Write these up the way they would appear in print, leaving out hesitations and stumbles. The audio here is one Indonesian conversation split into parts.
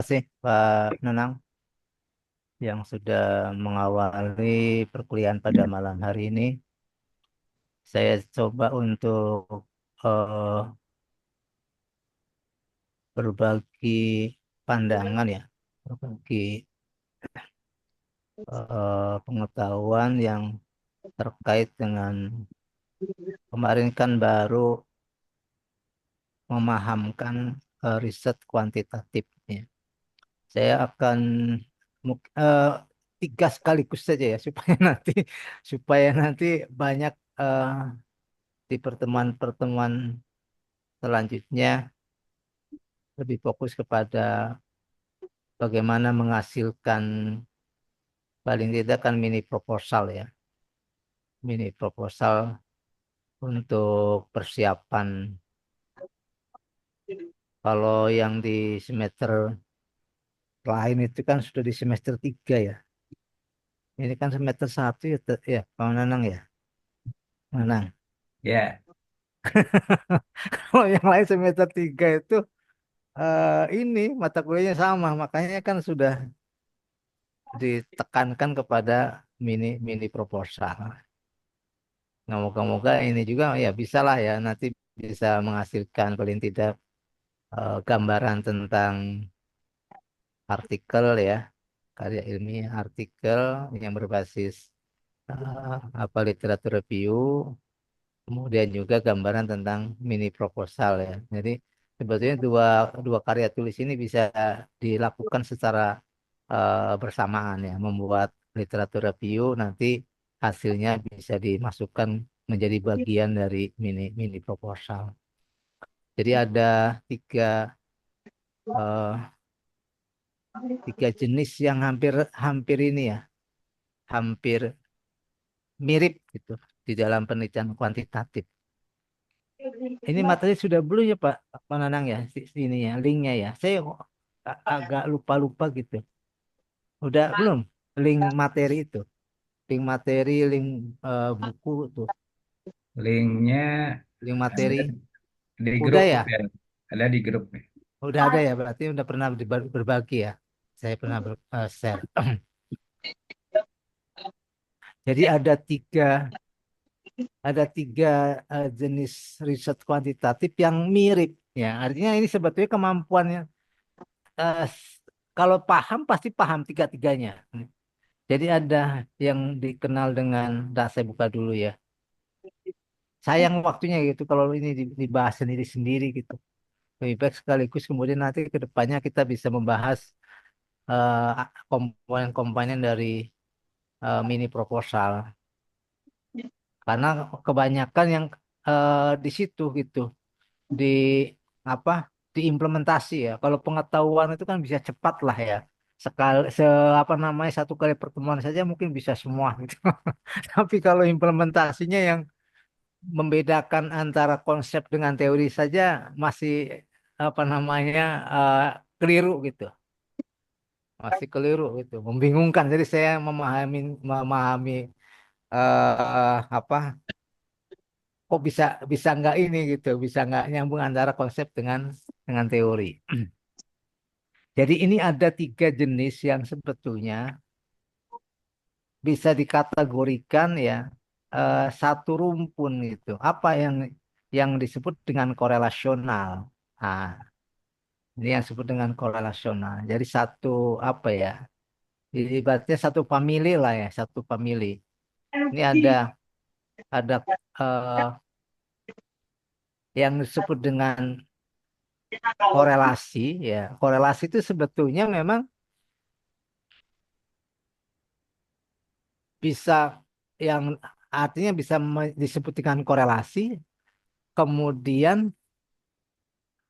kasih Pak Nenang yang sudah mengawali perkuliahan pada malam hari ini. Saya coba untuk eh, berbagi pandangan ya, berbagi pengetahuan yang terkait dengan kemarin kan baru memahamkan riset kuantitatif ya. Saya akan muk- eh, tiga sekaligus saja ya supaya nanti banyak di pertemuan-pertemuan selanjutnya lebih fokus kepada bagaimana menghasilkan paling tidak kan mini proposal ya, mini proposal untuk persiapan. Kalau yang di semester lain itu kan sudah di semester 3 ya. Ini kan semester 1 ya, ya Pak Nanang ya. Nanang. Ya, Kalau yang lain semester 3 itu ini mata kuliahnya sama, makanya kan sudah ditekankan kepada mini mini proposal. Nah, moga-moga ini juga ya bisa lah ya nanti bisa menghasilkan paling tidak gambaran tentang artikel ya, karya ilmiah artikel yang berbasis literatur review, kemudian juga gambaran tentang mini proposal ya. Jadi sebetulnya dua dua karya tulis ini bisa dilakukan secara bersamaan ya, membuat literatur review nanti hasilnya bisa dimasukkan menjadi bagian dari mini mini proposal. Jadi ada tiga eh, tiga jenis yang hampir hampir ini ya, hampir mirip gitu di dalam penelitian kuantitatif. Ini materi sudah belum ya Pak Nanang ya, sini ya, linknya ya. Saya kok agak lupa-lupa gitu. Udah belum link materi itu, link materi, link buku tuh, linknya link ada materi. di Udah grup ya, ya. Ada di grup ya. udah ada ya. Berarti udah pernah berbagi ya. Saya pernah share. Jadi ada tiga jenis riset kuantitatif yang mirip ya. Artinya ini sebetulnya kemampuannya eh, s- kalau paham pasti paham tiga-tiganya. Jadi ada yang dikenal dengan, nah saya buka dulu ya. Sayang waktunya gitu kalau ini dibahas sendiri-sendiri gitu. Lebih baik sekaligus kemudian nanti ke depannya kita bisa membahas komponen-komponen dari mini proposal. Karena kebanyakan yang di situ gitu, di apa, diimplementasi ya. Kalau pengetahuan itu kan bisa cepat lah ya. Sekali apa namanya, satu kali pertemuan saja mungkin bisa semua gitu. Tapi kalau implementasinya yang membedakan antara konsep dengan teori saja masih apa namanya keliru gitu, masih keliru gitu, membingungkan. Jadi saya memahami apa, kok bisa bisa nggak ini gitu, bisa nggak nyambung antara konsep dengan teori. Jadi ini ada tiga jenis yang sebetulnya bisa dikategorikan ya, satu rumpun gitu. Apa yang disebut dengan korelasional. Nah, ini yang disebut dengan korelasional. Jadi satu apa ya? Ibaratnya satu famili lah ya, satu famili. Ini ada eh, yang disebut dengan korelasi ya. Korelasi itu sebetulnya memang bisa, yang artinya bisa disebut dengan korelasi. Kemudian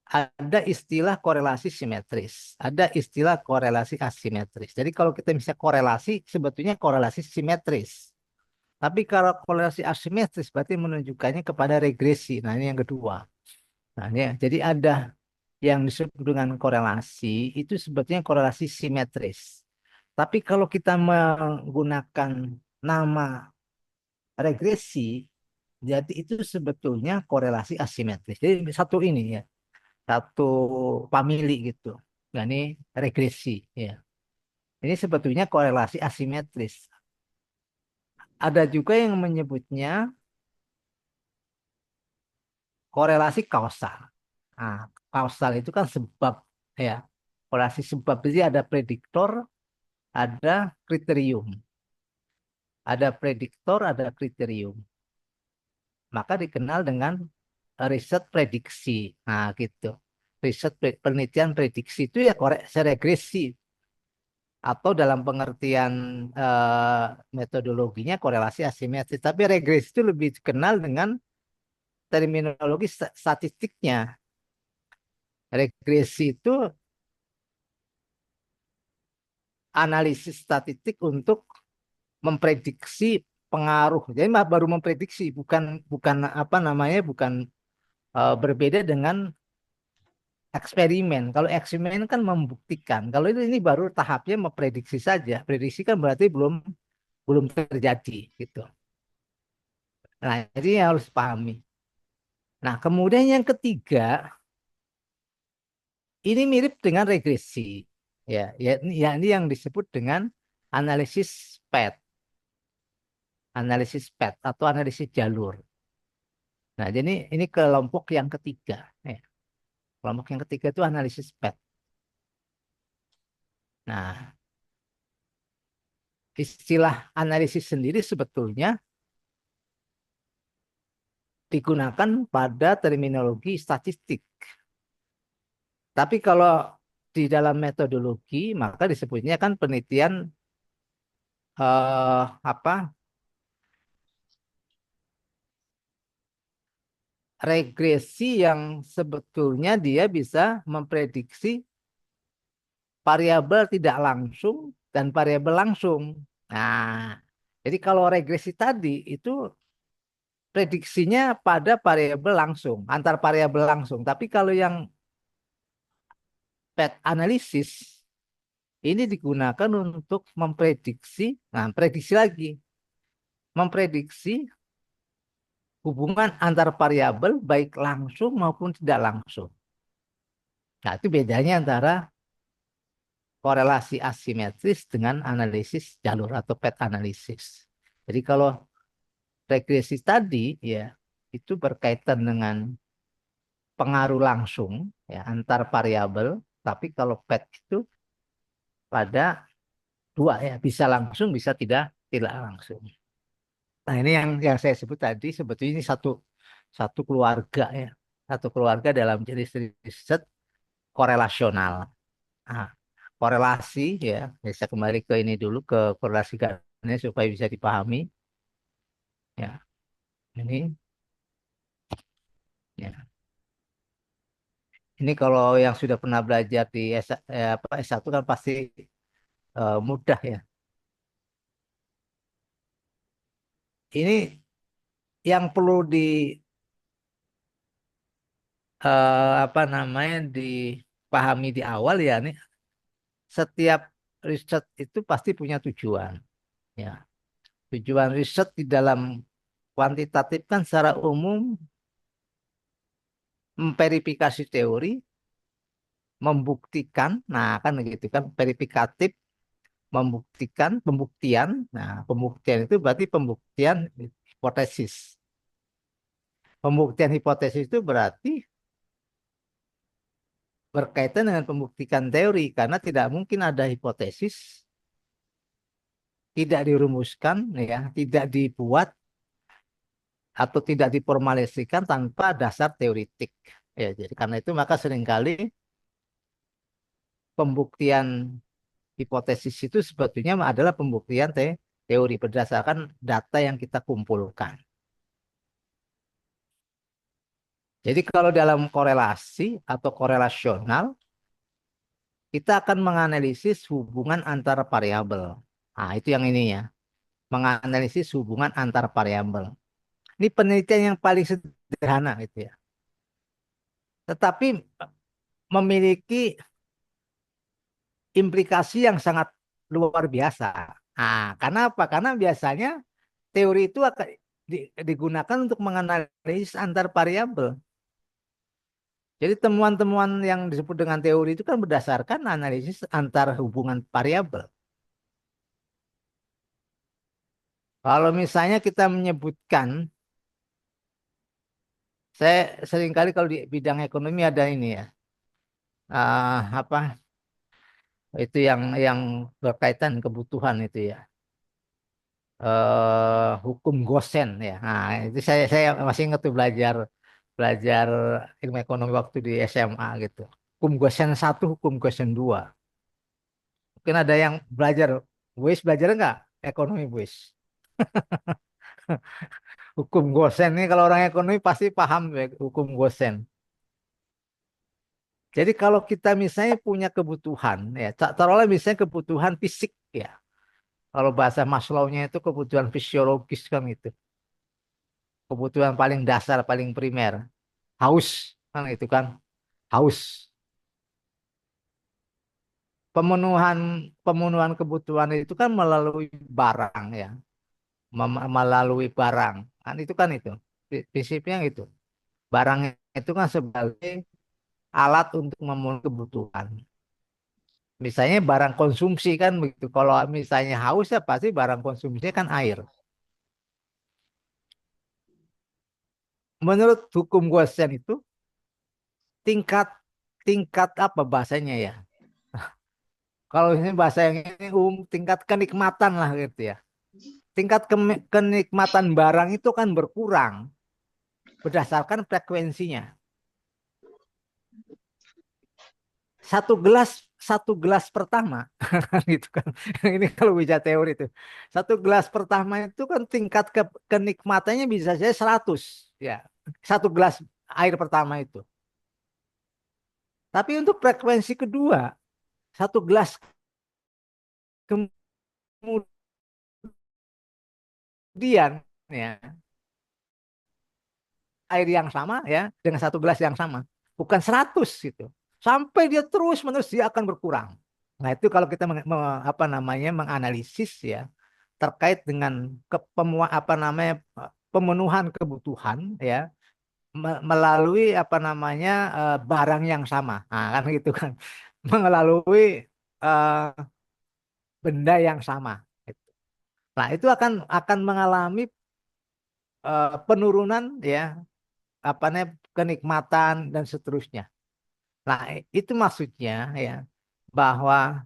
ada istilah korelasi simetris, ada istilah korelasi asimetris. Jadi kalau kita bisa korelasi, sebetulnya korelasi simetris. Tapi kalau korelasi asimetris berarti menunjukkannya kepada regresi. Nah, ini yang kedua. Nah, ini, jadi ada yang disebut dengan korelasi, itu sebetulnya korelasi simetris. Tapi kalau kita menggunakan nama regresi, jadi itu sebetulnya korelasi asimetris. Jadi satu ini ya, satu famili gitu. Nah, ini regresi ya. Ini sebetulnya korelasi asimetris. Ada juga yang menyebutnya korelasi kausal. Nah, kausal itu kan sebab ya. Korelasi sebab jadi ada prediktor, ada kriterium. Ada prediktor, ada kriterium. Maka dikenal dengan riset prediksi. Nah, gitu. Penelitian prediksi itu ya koreksi regresi atau dalam pengertian metodologinya korelasi asimetris. Tapi regresi itu lebih dikenal dengan terminologi statistiknya. Regresi itu analisis statistik untuk memprediksi pengaruh. Jadi baru memprediksi, bukan bukan apa namanya, bukan berbeda dengan eksperimen. Kalau eksperimen kan membuktikan. Kalau ini baru tahapnya memprediksi saja. Prediksi kan berarti belum belum terjadi gitu. Nah, jadi harus pahami. Nah, kemudian yang ketiga, ini mirip dengan regresi. Ya, ini yang disebut dengan analisis PET, analisis PET atau analisis jalur. Nah, jadi ini kelompok yang ketiga. Ya. Kelompok yang ketiga itu analisis PET. Nah, istilah analisis sendiri sebetulnya digunakan pada terminologi statistik. Tapi kalau di dalam metodologi maka disebutnya kan penelitian apa regresi yang sebetulnya dia bisa memprediksi variabel tidak langsung dan variabel langsung. Nah, jadi kalau regresi tadi itu prediksinya pada variabel langsung, antar variabel langsung. Tapi kalau yang PET analisis ini digunakan untuk memprediksi, nah prediksi lagi, memprediksi hubungan antar variabel baik langsung maupun tidak langsung. Nah, itu bedanya antara korelasi asimetris dengan analisis jalur atau PET analisis. Jadi kalau regresi tadi ya itu berkaitan dengan pengaruh langsung ya antar variabel, tapi kalau PET itu pada dua ya, bisa langsung bisa tidak langsung. Nah, ini yang saya sebut tadi sebetulnya ini satu satu keluarga ya. Satu keluarga dalam jenis riset korelasional. Nah, korelasi ya, bisa kembali ke ini dulu ke korelasi Gardner supaya bisa dipahami ya. Ini ya. Ini kalau yang sudah pernah belajar di S1 kan pasti mudah ya. Ini yang perlu di apa namanya dipahami di awal ya nih, setiap riset itu pasti punya tujuan ya. Tujuan riset di dalam kuantitatif kan secara umum memverifikasi teori, membuktikan, nah kan gitu kan verifikatif, membuktikan, pembuktian. Nah, pembuktian itu berarti pembuktian hipotesis. Pembuktian hipotesis itu berarti berkaitan dengan pembuktikan teori karena tidak mungkin ada hipotesis tidak dirumuskan ya, tidak dibuat atau tidak diformalisasikan tanpa dasar teoritik. Ya, jadi karena itu maka seringkali pembuktian hipotesis itu sebetulnya adalah pembuktian teori berdasarkan data yang kita kumpulkan. Jadi kalau dalam korelasi atau korelasional, kita akan menganalisis hubungan antara variabel. Nah, itu yang ini ya, menganalisis hubungan antar variabel. Ini penelitian yang paling sederhana gitu ya. Tetapi memiliki implikasi yang sangat luar biasa. Nah, karena apa? Karena biasanya teori itu akan digunakan untuk menganalisis antar variabel. Jadi temuan-temuan yang disebut dengan teori itu kan berdasarkan analisis antar hubungan variabel. Kalau misalnya kita menyebutkan, saya seringkali kalau di bidang ekonomi ada ini ya, apa itu yang berkaitan kebutuhan itu ya, hukum Gosen ya. Nah, itu saya masih ingat tuh belajar belajar ilmu ekonomi waktu di SMA gitu. Hukum Gosen satu, hukum Gosen dua. Mungkin ada yang belajar, Wis belajar nggak ekonomi Wis? Hukum Gosen ini kalau orang ekonomi pasti paham ya, hukum Gosen. Jadi kalau kita misalnya punya kebutuhan ya, taruhlah misalnya kebutuhan fisik ya. Kalau bahasa Maslow-nya itu kebutuhan fisiologis kan itu. Kebutuhan paling dasar, paling primer. Haus kan itu kan, haus. Pemenuhan pemenuhan kebutuhan itu kan melalui barang ya, melalui barang. Kan itu. Prinsipnya itu. Barang itu kan sebagai alat untuk memenuhi kebutuhan. Misalnya barang konsumsi kan begitu. Kalau misalnya haus ya pasti barang konsumsinya kan air. Menurut hukum Gosen itu tingkat tingkat apa bahasanya ya? Kalau ini bahasa yang ini tingkat kenikmatan lah gitu ya. Tingkat kenikmatan barang itu kan berkurang berdasarkan frekuensinya. Satu gelas pertama gitu kan. Ini kalau bicara teori itu. Satu gelas pertama itu kan tingkat kenikmatannya bisa saja 100 ya. Satu gelas air pertama itu. Tapi untuk frekuensi kedua, satu gelas kemudian ya, air yang sama ya dengan satu gelas yang sama, bukan 100 gitu. Sampai dia terus menerus dia akan berkurang. Nah, itu kalau kita apa namanya menganalisis ya terkait dengan apa namanya pemenuhan kebutuhan ya melalui apa namanya barang yang sama. Nah, kan gitu kan. Melalui eh, benda yang sama. Nah, itu akan mengalami penurunan ya apa namanya kenikmatan dan seterusnya. Nah, itu maksudnya ya bahwa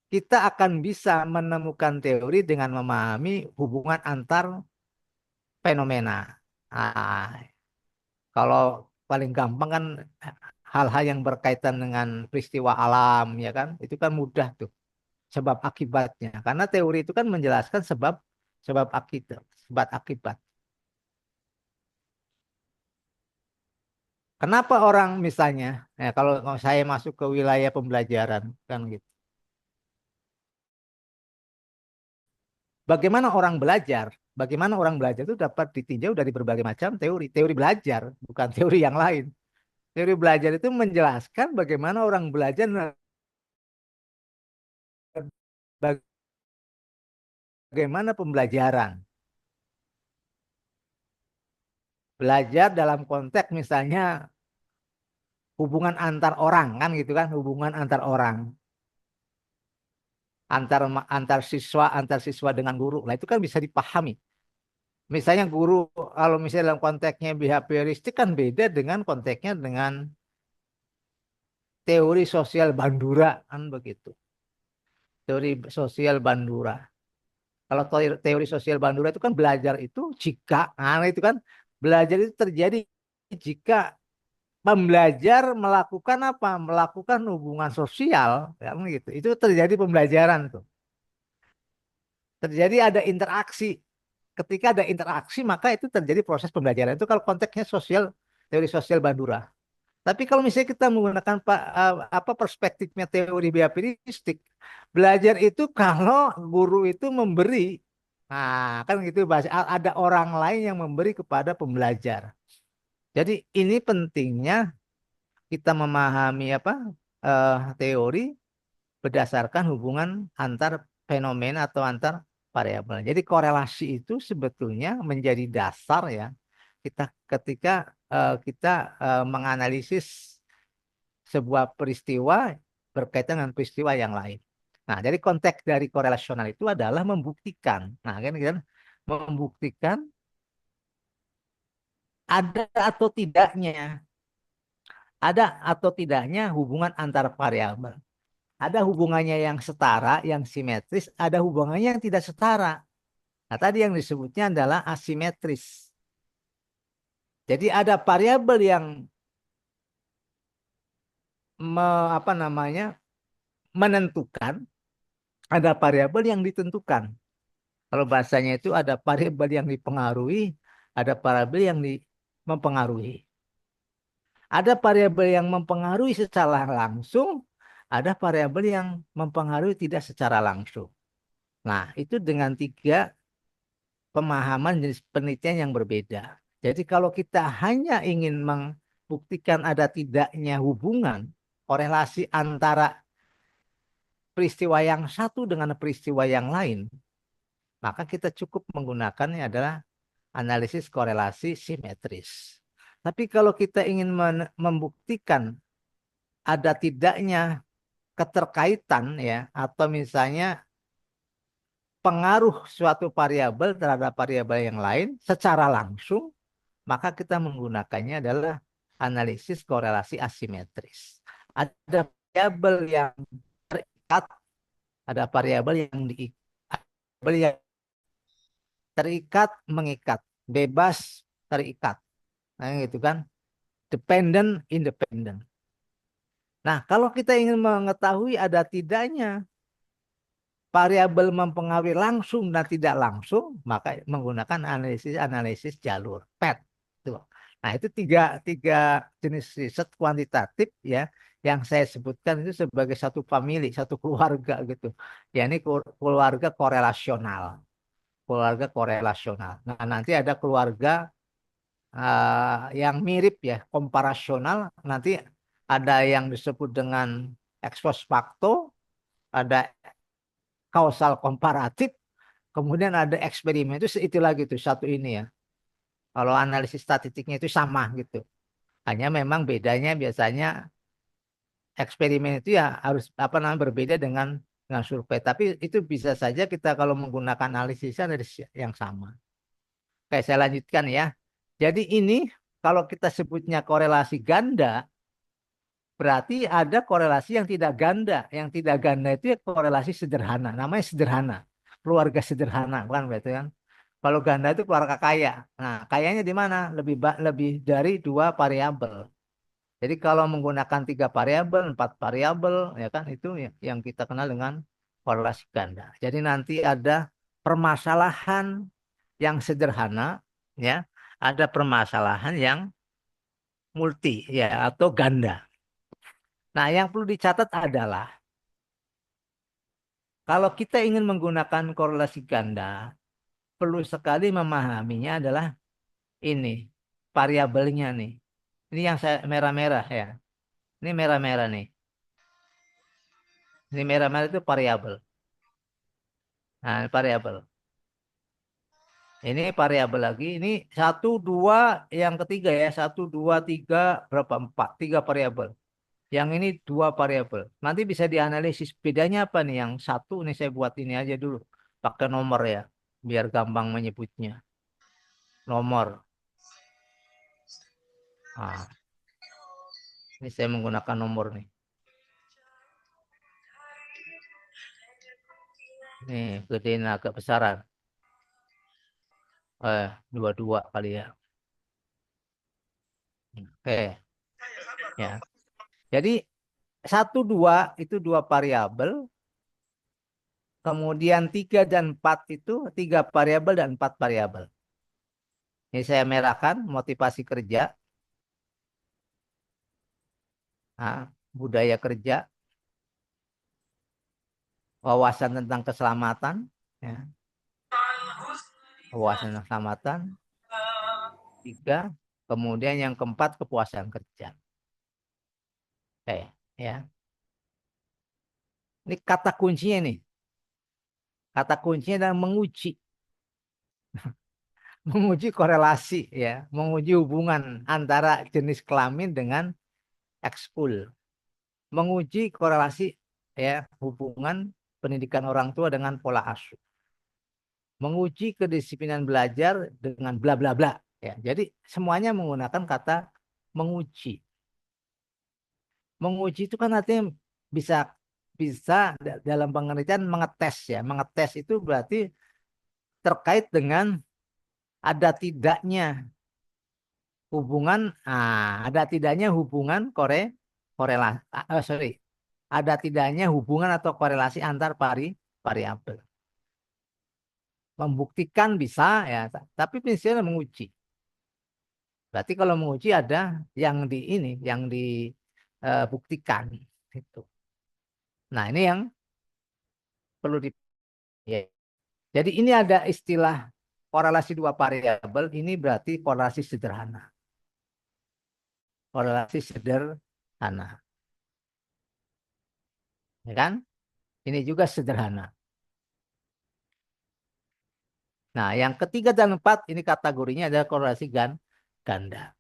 kita akan bisa menemukan teori dengan memahami hubungan antar fenomena. Nah, kalau paling gampang kan hal-hal yang berkaitan dengan peristiwa alam ya kan, itu kan mudah tuh sebab akibatnya. Karena teori itu kan menjelaskan sebab akibat, sebab akibat. Kenapa orang misalnya, ya kalau saya masuk ke wilayah pembelajaran kan gitu. Bagaimana orang belajar? Bagaimana orang belajar itu dapat ditinjau dari berbagai macam teori. Teori belajar, bukan teori yang lain. Teori belajar itu menjelaskan bagaimana orang belajar bagaimana pembelajaran. Belajar dalam konteks misalnya hubungan antar orang kan gitu kan, hubungan antar orang, antar siswa dengan guru. Nah, itu kan bisa dipahami. Misalnya guru kalau misalnya dalam konteksnya behavioristik kan beda dengan konteksnya dengan teori sosial Bandura kan begitu. Teori sosial Bandura. Kalau teori sosial Bandura itu kan belajar itu jika, nah itu kan belajar itu terjadi jika pembelajar melakukan apa? Melakukan hubungan sosial, kan gitu. Itu terjadi pembelajaran tuh. Terjadi ada interaksi. Ketika ada interaksi, maka itu terjadi proses pembelajaran. Itu kalau konteksnya sosial, teori sosial Bandura. Tapi kalau misalnya kita menggunakan apa perspektifnya teori behavioristik, belajar itu kalau guru itu memberi, nah kan gitu bahasa ada orang lain yang memberi kepada pembelajar. Jadi ini pentingnya kita memahami apa teori berdasarkan hubungan antar fenomena atau antar variabel. Jadi korelasi itu sebetulnya menjadi dasar ya kita ketika kita menganalisis sebuah peristiwa berkaitan dengan peristiwa yang lain. Nah, jadi konteks dari korelasional itu adalah membuktikan. Nah, kan membuktikan ada atau tidaknya, ada atau tidaknya hubungan antar variabel. Ada hubungannya yang setara, yang simetris, ada hubungannya yang tidak setara. Nah, tadi yang disebutnya adalah asimetris. Jadi ada variabel yang apa namanya menentukan, ada variabel yang ditentukan. Kalau bahasanya itu ada variabel yang dipengaruhi, ada variabel yang mempengaruhi. Ada variabel yang mempengaruhi secara langsung, ada variabel yang mempengaruhi tidak secara langsung. Nah, itu dengan tiga pemahaman jenis penelitian yang berbeda. Jadi kalau kita hanya ingin membuktikan ada tidaknya hubungan korelasi antara peristiwa yang satu dengan peristiwa yang lain, maka kita cukup menggunakannya adalah analisis korelasi simetris. Tapi kalau kita ingin membuktikan ada tidaknya keterkaitan ya atau misalnya pengaruh suatu variabel terhadap variabel yang lain secara langsung, maka kita menggunakannya adalah analisis korelasi asimetris. Ada variabel yang terikat, ada variabel yang terikat, mengikat, bebas, terikat. Nah, gitu kan. Dependent, independent. Nah, kalau kita ingin mengetahui ada tidaknya variabel mempengaruhi langsung dan tidak langsung, maka menggunakan analisis jalur PET. Tuh. Nah, itu tiga jenis riset kuantitatif ya yang saya sebutkan itu sebagai satu famili, satu keluarga gitu. Ya, ini keluarga korelasional. Keluarga korelasional. Nah, nanti ada keluarga yang mirip ya, komparasional. Nanti ada yang disebut dengan ex post facto, ada kausal komparatif, kemudian ada eksperimen itu lagi tuh satu ini ya. Kalau analisis statistiknya itu sama gitu. Hanya memang bedanya biasanya eksperimen itu ya harus apa namanya berbeda dengan survei. Tapi itu bisa saja kita kalau menggunakan analisisnya dari yang sama. Oke, saya lanjutkan ya. Jadi ini kalau kita sebutnya korelasi ganda, berarti ada korelasi yang tidak ganda. Yang tidak ganda itu ya korelasi sederhana. Namanya sederhana. Keluarga sederhana, bukan berarti kan? Kalau ganda itu keluarga kaya. Nah, kayanya di mana? Lebih dari dua variabel. Jadi kalau menggunakan tiga variabel, empat variabel, ya kan itu yang kita kenal dengan korelasi ganda. Jadi nanti ada permasalahan yang sederhana, ya, ada permasalahan yang multi, ya, atau ganda. Nah, yang perlu dicatat adalah kalau kita ingin menggunakan korelasi ganda, perlu sekali memahaminya adalah ini variabelnya nih. Ini yang saya merah-merah ya. Ini merah-merah nih. Ini merah-merah itu variabel. Nah, variabel. Ini variabel lagi. Ini satu, dua, yang ketiga ya. Satu, dua, tiga, berapa? Empat. Tiga variabel. Yang ini dua variabel. Nanti bisa dianalisis bedanya apa nih? Yang satu nih saya buat ini aja dulu. Pakai nomor ya. Biar gampang menyebutnya. Nomor. Nah, ini saya menggunakan nomor nih. Nih, gedein agak besaran. Dua-dua kali ya. Oke, ya. Jadi satu dua itu dua variabel, kemudian tiga dan empat itu tiga variabel dan empat variabel. Ini saya merahkan motivasi kerja, nah, budaya kerja, wawasan tentang keselamatan, ya, wawasan tentang keselamatan, tiga, kemudian yang keempat kepuasan kerja. Oke, ya. Ini kata kuncinya nih. Kata kuncinya adalah menguji. menguji korelasi ya, menguji hubungan antara jenis kelamin dengan ekskul, menguji korelasi ya hubungan pendidikan orang tua dengan pola asuh, menguji kedisiplinan belajar dengan bla bla bla ya. Jadi semuanya menggunakan kata menguji. Menguji itu kan artinya bisa bisa dalam pengertian mengetes ya. Mengetes itu berarti terkait dengan ada tidaknya hubungan, ada tidaknya hubungan korelasi, sorry, ada tidaknya hubungan atau korelasi antar variabel. Membuktikan bisa ya, tapi prinsipnya menguji. Berarti kalau menguji ada yang di ini, yang dibuktikan itu. Nah, ini yang perlu di ya. Jadi ini ada istilah korelasi dua variabel, ini berarti korelasi sederhana. Korelasi sederhana, ya kan? Ini juga sederhana. Nah, yang ketiga dan empat ini kategorinya adalah korelasi ganda.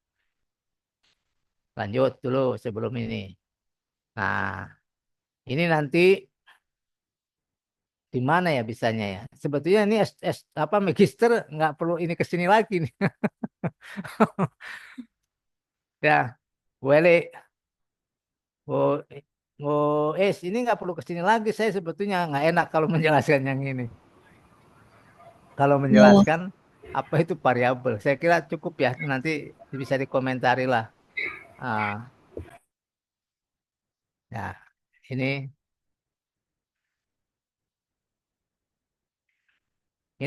Lanjut dulu sebelum ini. Nah, ini nanti di mana ya bisanya ya? Sebetulnya ini apa magister nggak perlu ini ke sini lagi nih. Ya, boleh. Oh, ini nggak perlu ke sini lagi. Saya sebetulnya nggak enak kalau menjelaskan yang ini. Kalau Oh, menjelaskan apa itu variabel, saya kira cukup ya. Nanti bisa dikomentari lah. Ah, ya, ini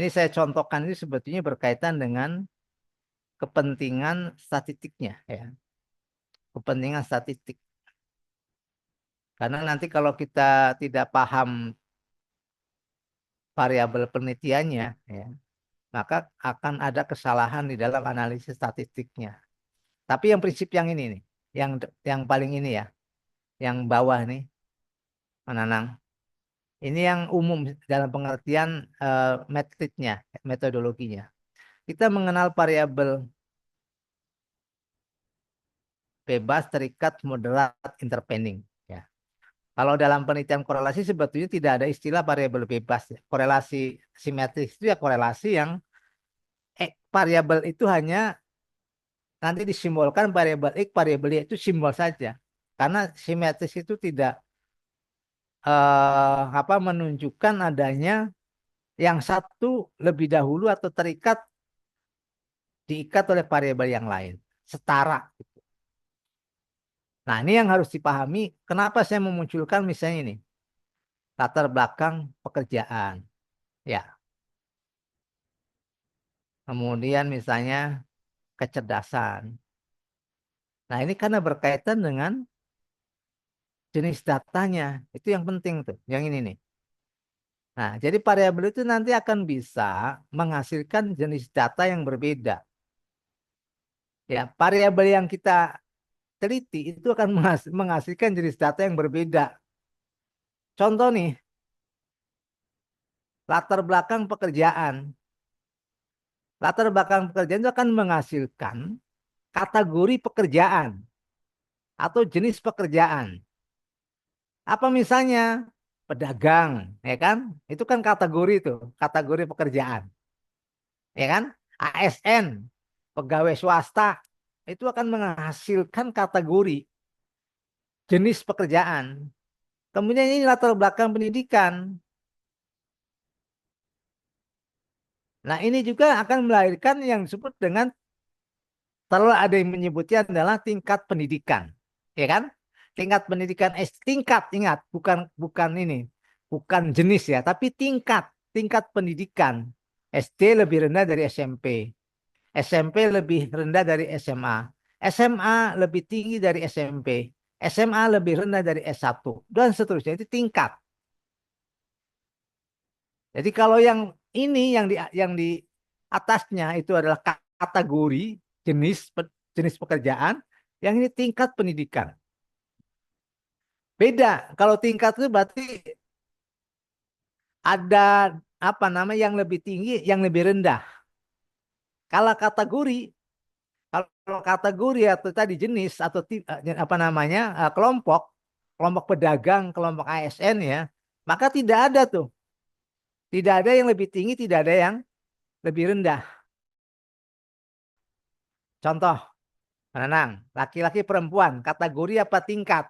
saya contohkan ini sebetulnya berkaitan dengan kepentingan statistiknya ya. Kepentingan statistik. Karena nanti kalau kita tidak paham variabel penelitiannya ya, maka akan ada kesalahan di dalam analisis statistiknya. Tapi yang prinsip yang ini nih, yang paling ini ya, yang bawah nih, Mananang. Ini yang umum dalam pengertian metodenya, metodologinya. Kita mengenal variabel bebas, terikat, moderat, interpending. Ya. Kalau dalam penelitian korelasi sebetulnya tidak ada istilah variabel bebas. Ya. Korelasi simetris itu ya korelasi yang variabel itu hanya nanti disimbolkan variabel X, variabel Y itu simbol saja. Karena simetris itu tidak menunjukkan adanya yang satu lebih dahulu atau terikat diikat oleh variabel yang lain. Setara. Nah, ini yang harus dipahami. Kenapa saya memunculkan misalnya ini. Latar belakang pekerjaan. Ya. Kemudian misalnya kecerdasan. Nah, ini karena berkaitan dengan jenis datanya. Itu yang penting tuh. Yang ini nih. Nah, jadi variabel itu nanti akan bisa menghasilkan jenis data yang berbeda. Ya, variabel yang kita teliti itu akan menghasilkan jenis data yang berbeda. Contoh nih, latar belakang pekerjaan. Latar belakang pekerjaan itu akan menghasilkan kategori pekerjaan atau jenis pekerjaan. Apa misalnya pedagang, ya kan? Itu kan kategori itu, kategori pekerjaan, ya kan? ASN, pegawai swasta, itu akan menghasilkan kategori jenis pekerjaan. Kemudian ini latar belakang pendidikan. Nah, ini juga akan melahirkan yang disebut dengan kalau ada yang menyebutnya adalah tingkat pendidikan, ya kan? Tingkat pendidikan tingkat ingat bukan bukan ini, bukan jenis ya, tapi tingkat pendidikan. SD lebih rendah dari SMP, SMP lebih rendah dari SMA, SMA lebih tinggi dari SMP, SMA lebih rendah dari S1 dan seterusnya itu tingkat. Jadi kalau yang ini yang di atasnya itu adalah kategori jenis jenis pekerjaan, yang ini tingkat pendidikan. Beda. Kalau tingkat itu berarti ada apa namanya yang lebih tinggi, yang lebih rendah. Kalau kategori, kalau kategori atau tadi jenis atau apa namanya kelompok, kelompok pedagang, kelompok ASN ya, maka tidak ada tuh, tidak ada yang lebih tinggi, tidak ada yang lebih rendah. Contoh, Nanang, laki-laki perempuan, kategori apa tingkat?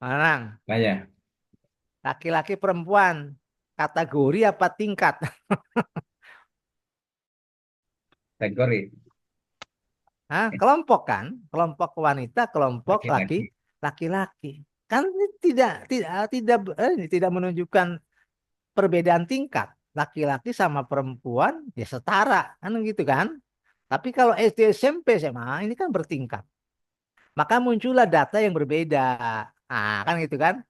Nanang, Saya laki-laki perempuan, kategori apa tingkat? kategori Hah? Kelompok kan? Kelompok wanita, kelompok laki-laki. laki-laki. Kan ini tidak menunjukkan perbedaan tingkat. Laki-laki sama perempuan ya setara, kan gitu kan? Tapi kalau SD, SMP, SMA ini kan bertingkat. Maka muncullah data yang berbeda. Nah, kan gitu kan?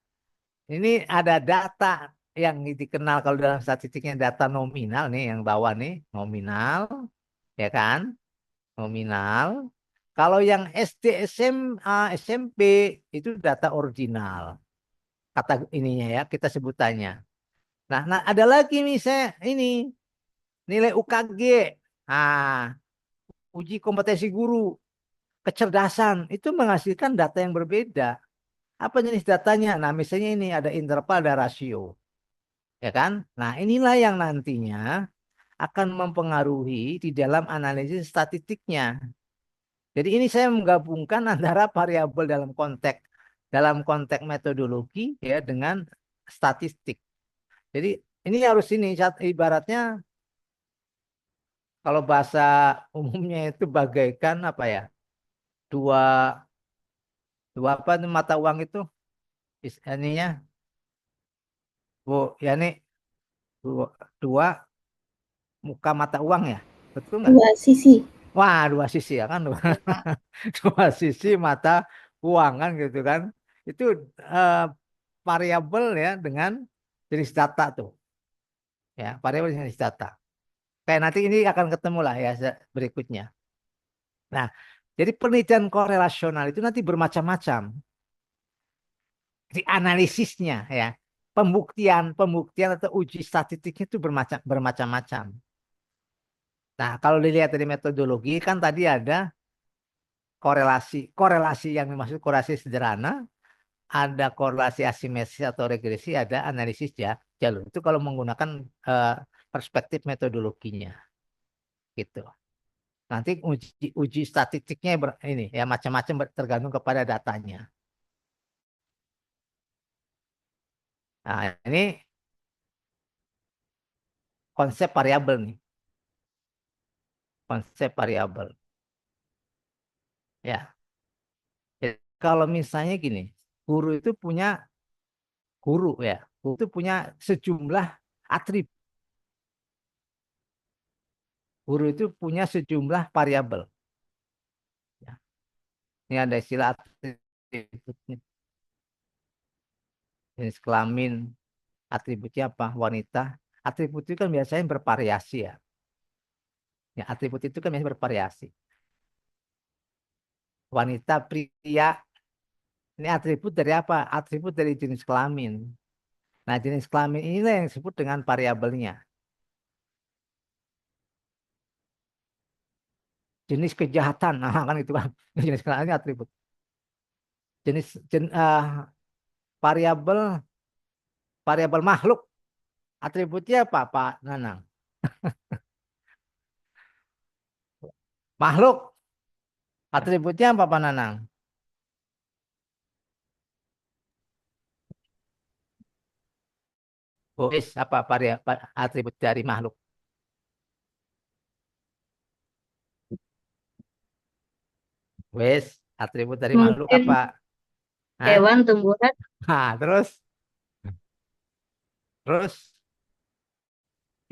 Ini ada data yang dikenal kalau dalam statistiknya data nominal nih yang bawah nih, nominal, ya kan? Nominal. Kalau yang SD, SMA, SMP itu data original. Kata ininya ya, kita sebutannya. Nah, ada lagi nih saya ini nilai UKG. Ah, uji kompetensi guru, kecerdasan itu menghasilkan data yang berbeda. Apa jenis datanya? Nah, misalnya ini ada interval, ada rasio, ya kan? Nah, inilah yang nantinya akan mempengaruhi di dalam analisis statistiknya. Jadi ini saya menggabungkan antara variabel dalam konteks metodologi ya dengan statistik. Jadi ini harus ini ibaratnya kalau bahasa umumnya itu bagaikan apa ya? Dua dua apa itu mata uang itu ininya Bu ya nih dua muka mata uang ya. Betul nggak? Dua sisi. Wah, dua sisi ya kan Ya, Pak. dua sisi mata uang kan gitu kan. Itu eh, variabel ya dengan jenis data tuh. Ya, variabel jenis data. Kayak nanti ini akan ketemu lah ya berikutnya. Nah, jadi penelitian korelasional itu nanti bermacam-macam di analisisnya ya. Pembuktian atau uji statistiknya itu bermacam-macam. Nah, kalau dilihat dari metodologi kan tadi ada korelasi, korelasi yang dimaksud korelasi sederhana, ada korelasi asimetris atau regresi, ada analisis ya jalur. Itu kalau menggunakan eh, perspektif metodologinya gitu. Nanti uji statistiknya ini ya macam-macam tergantung kepada datanya. Nah, ini konsep variabel nih, konsep variabel. Ya, jadi kalau misalnya gini, guru itu punya guru ya, guru itu punya sejumlah atribut. Guru itu punya sejumlah variabel. Ya. Ini ada istilah atributnya, jenis kelamin, atributnya apa? Wanita. Atribut itu kan biasanya bervariasi ya. Ya, atribut itu kan biasanya bervariasi. Wanita, pria, ini atribut dari apa? Atribut dari jenis kelamin. Nah, jenis kelamin inilah yang disebut dengan variabelnya. Jenis kejahatan, nah kan itu kan jenis kelamin atribut. Variabel variabel makhluk, atributnya apa, Pak Nanang? Makhluk, atributnya apa, Pak Nanang? Wes, apa variabel atribut dari makhluk? Wes, atribut dari makhluk Mungkin apa? Hah? hewan, tumbuhan, Nah, terus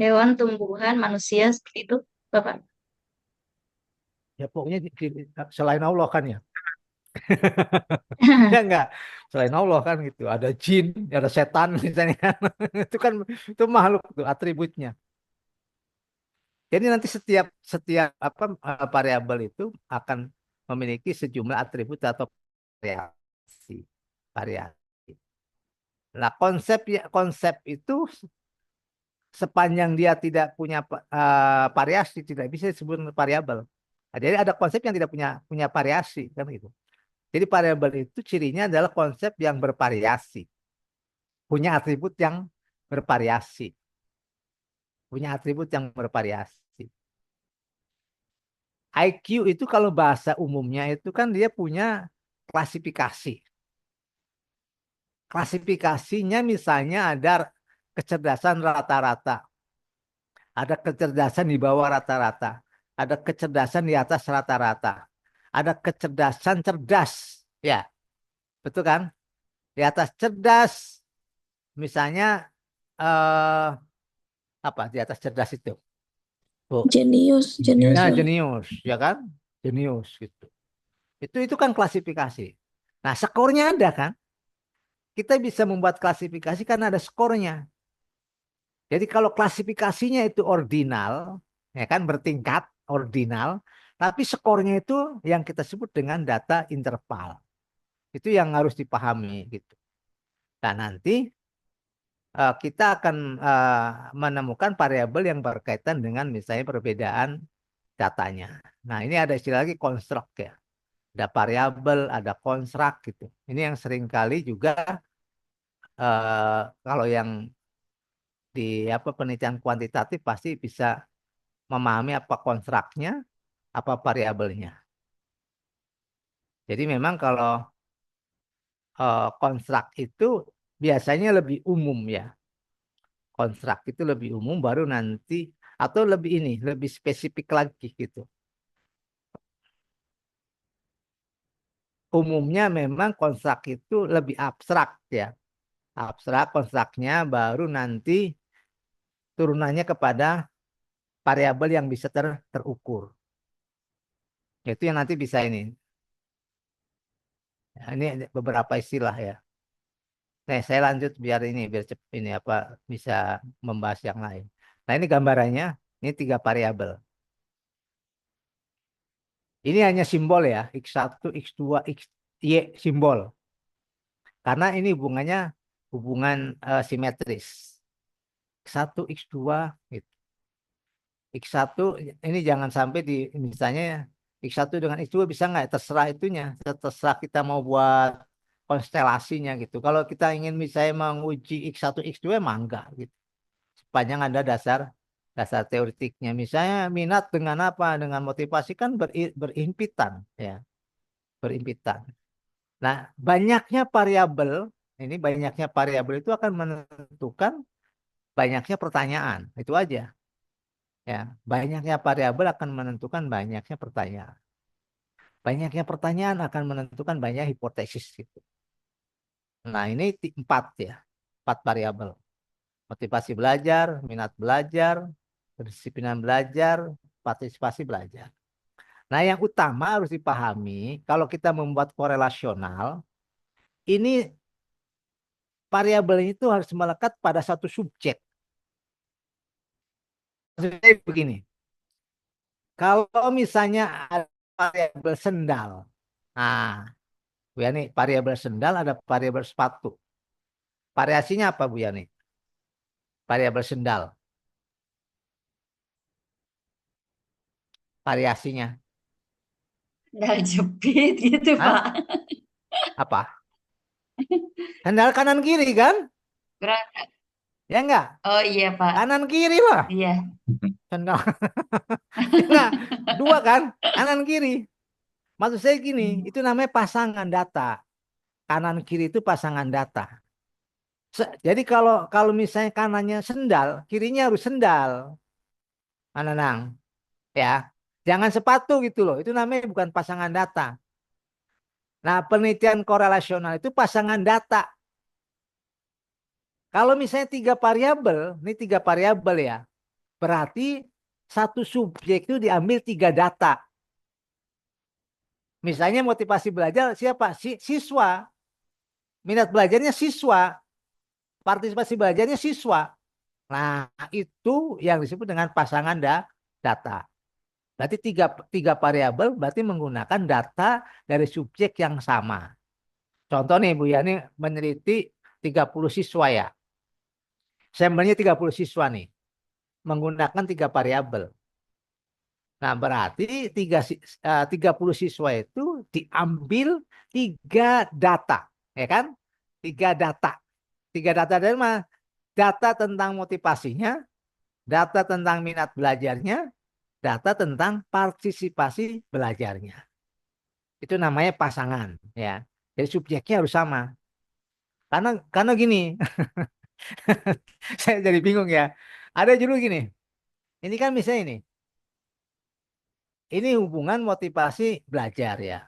hewan, tumbuhan, manusia seperti itu, Bapak. ya pokoknya selain Allah kan ya. Ya enggak, selain Allah kan gitu. Ada jin, ada setan misalnya kan. Itu kan itu makhluk tuh atributnya. Jadi nanti setiap setiap apa variabel itu akan memiliki sejumlah atribut atau variasi. Variasi. Nah, konsep itu sepanjang dia tidak punya variasi, tidak bisa disebut variabel. Nah, jadi ada konsep yang tidak punya punya variasi kan itu. Jadi variabel itu cirinya adalah konsep yang bervariasi, punya atribut yang bervariasi, punya atribut yang bervariasi. IQ itu kalau bahasa umumnya itu kan dia punya klasifikasi. Klasifikasinya misalnya ada kecerdasan rata-rata, ada kecerdasan di bawah rata-rata, ada kecerdasan di atas rata-rata, ada kecerdasan cerdas, ya, betul kan? Di atas cerdas, misalnya eh, apa? Di atas cerdas itu, bu, Jenius, jenius nah lah. jenius, ya kan? Jenius gitu. Itu kan klasifikasi. Nah, skornya ada kan? Kita bisa membuat klasifikasi karena ada skornya. Jadi kalau klasifikasinya itu ordinal, ya kan bertingkat ordinal, tapi skornya itu yang kita sebut dengan data interval. Itu yang harus dipahami gitu. Nah, nanti kita akan menemukan variabel yang berkaitan dengan misalnya perbedaan datanya. Nah, ini ada istilah lagi konstruk ya. Ada variabel, ada konstruk gitu. Ini yang sering kali juga kalau yang di apa penelitian kuantitatif pasti bisa memahami apa konstruknya, apa variabelnya. Jadi memang kalau konstruk itu biasanya lebih umum ya. Konstruk itu lebih umum baru nanti atau lebih ini, lebih spesifik lagi gitu. Umumnya memang konstruk itu lebih abstrak ya. Abstrak konstruknya baru nanti turunannya kepada variabel yang bisa terukur. Itu yang nanti bisa ini. Nah, ini beberapa istilah ya. Nah, saya lanjut biar ini biar ini apa bisa membahas yang lain. Nah, ini gambarannya. Ini 3 variabel. Ini hanya simbol ya, X1, X2, Y simbol. Karena ini hubungannya hubungan simetris. X1, X2, gitu. X1 ini jangan sampai di misalnya X1 dengan X2 bisa nggak? Terserah itunya. Terserah kita mau buat konstelasinya gitu. Kalau kita ingin misalnya menguji X1, X2 emang enggak gitu. Sepanjang ada dasar dasar teoretiknya. Misalnya minat dengan apa? Dengan motivasi kan berimpitan ya, berimpitan. Nah, banyaknya variabel itu akan menentukan banyaknya pertanyaan. Itu aja ya. Banyaknya variabel akan menentukan banyaknya pertanyaan. Banyaknya pertanyaan akan menentukan banyak hipotesis gitu. Nah, ini 4 ya. 4 variabel. Motivasi belajar, minat belajar, kedisiplinan belajar, partisipasi belajar. Nah, yang utama harus dipahami, kalau kita membuat korelasional, ini variabel itu harus melekat pada satu subjek. Maksudnya begini, kalau misalnya ada variabel sendal, nah, Bu Yani, variabel sendal ada variabel sepatu. Variasinya apa, Bu Yani? Variabel sendal, variasinya. Sendal jepit gitu, Hah? Pak. Apa? Sendal kanan kiri kan? Gerak. Ya enggak? Oh iya, Pak. Kanan kiri lah. Iya. Sendal. Ya enggak? Dua kan? Kanan kiri. Maksud saya gini, itu namanya pasangan data. Kanan kiri itu pasangan data. Jadi kalau kalau misalnya kanannya sendal, kirinya harus sendal. Nang, ya. Jangan sepatu gitu loh. Itu namanya bukan pasangan data. Nah, penelitian korelasional itu pasangan data. Kalau misalnya 3 variabel, ini 3 variabel ya. Berarti satu subjek itu diambil 3 data. Misalnya motivasi belajar siapa? Siswa. Minat belajarnya siswa. Partisipasi belajarnya siswa. Nah, itu yang disebut dengan pasangan data. Berarti tiga variabel berarti menggunakan data dari subjek yang sama. Contoh nih Bu Yani meneliti 30 siswa ya. Sampelnya 30 siswa nih. menggunakan 3 variabel. Nah, berarti 30 siswa itu diambil 3 data, ya kan? 3 data. 3 data dari mana? Data tentang motivasinya, data tentang minat belajarnya, data tentang partisipasi belajarnya. Itu namanya pasangan, ya. Jadi subjeknya harus sama. Karena gini, saya jadi bingung ya. Ada judul gini. Ini kan misalnya ini hubungan motivasi belajar ya.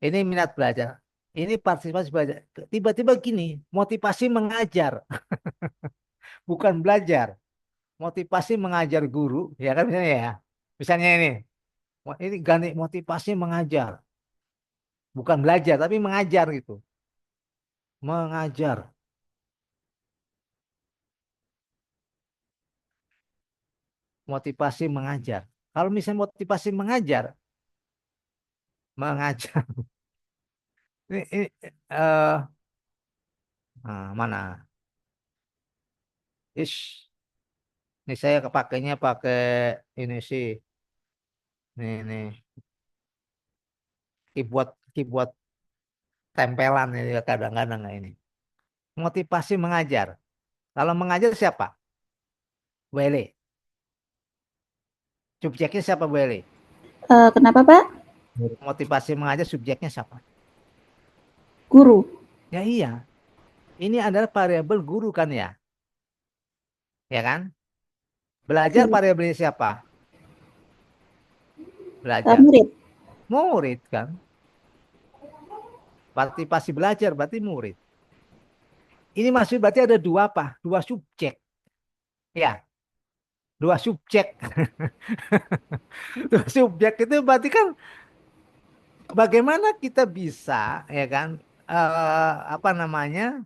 Ini minat belajar. Ini partisipasi belajar. Tiba-tiba gini, motivasi mengajar, bukan belajar. Motivasi mengajar guru, ya kan misalnya ya. Misalnya ini ganti motivasi mengajar, bukan belajar tapi mengajar gitu. Mengajar, motivasi mengajar. Kalau misalnya motivasi mengajar. Ini mana? Ish, ini saya kepakainya pakai ini sih. Nih, keyboard tempelan ini kadang-kadang ini. Motivasi mengajar. Kalau mengajar siapa? Wele. Subjeknya siapa Wele? Kenapa Pak? Motivasi mengajar subjeknya siapa? Guru. Ya iya. Ini adalah variabel guru kan ya? Ya kan? Belajar Iya. variabelnya siapa? Belajar. Murid. Murid kan? Partisipasi belajar berarti murid. Ini maksud berarti ada dua apa? Dua subjek. Ya, dua subjek. Dua subjek itu berarti kan bagaimana kita bisa ya kan apa namanya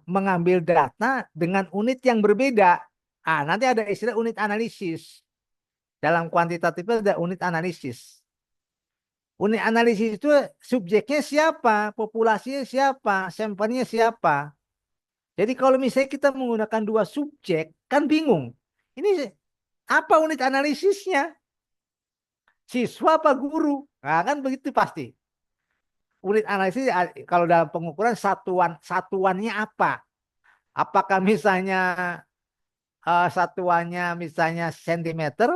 mengambil data dengan unit yang berbeda. Ah, nanti ada istilah unit analisis. Dalam kuantitatif itu ada unit analisis. Unit analisis itu subjeknya siapa, populasinya siapa, sampelnya siapa. Jadi kalau misalnya kita menggunakan dua subjek, kan bingung. Ini apa unit analisisnya? Siswa apa guru? Nah, kan begitu pasti. Unit analisis kalau dalam pengukuran satuannya apa? Apakah misalnya satuannya misalnya sentimeter,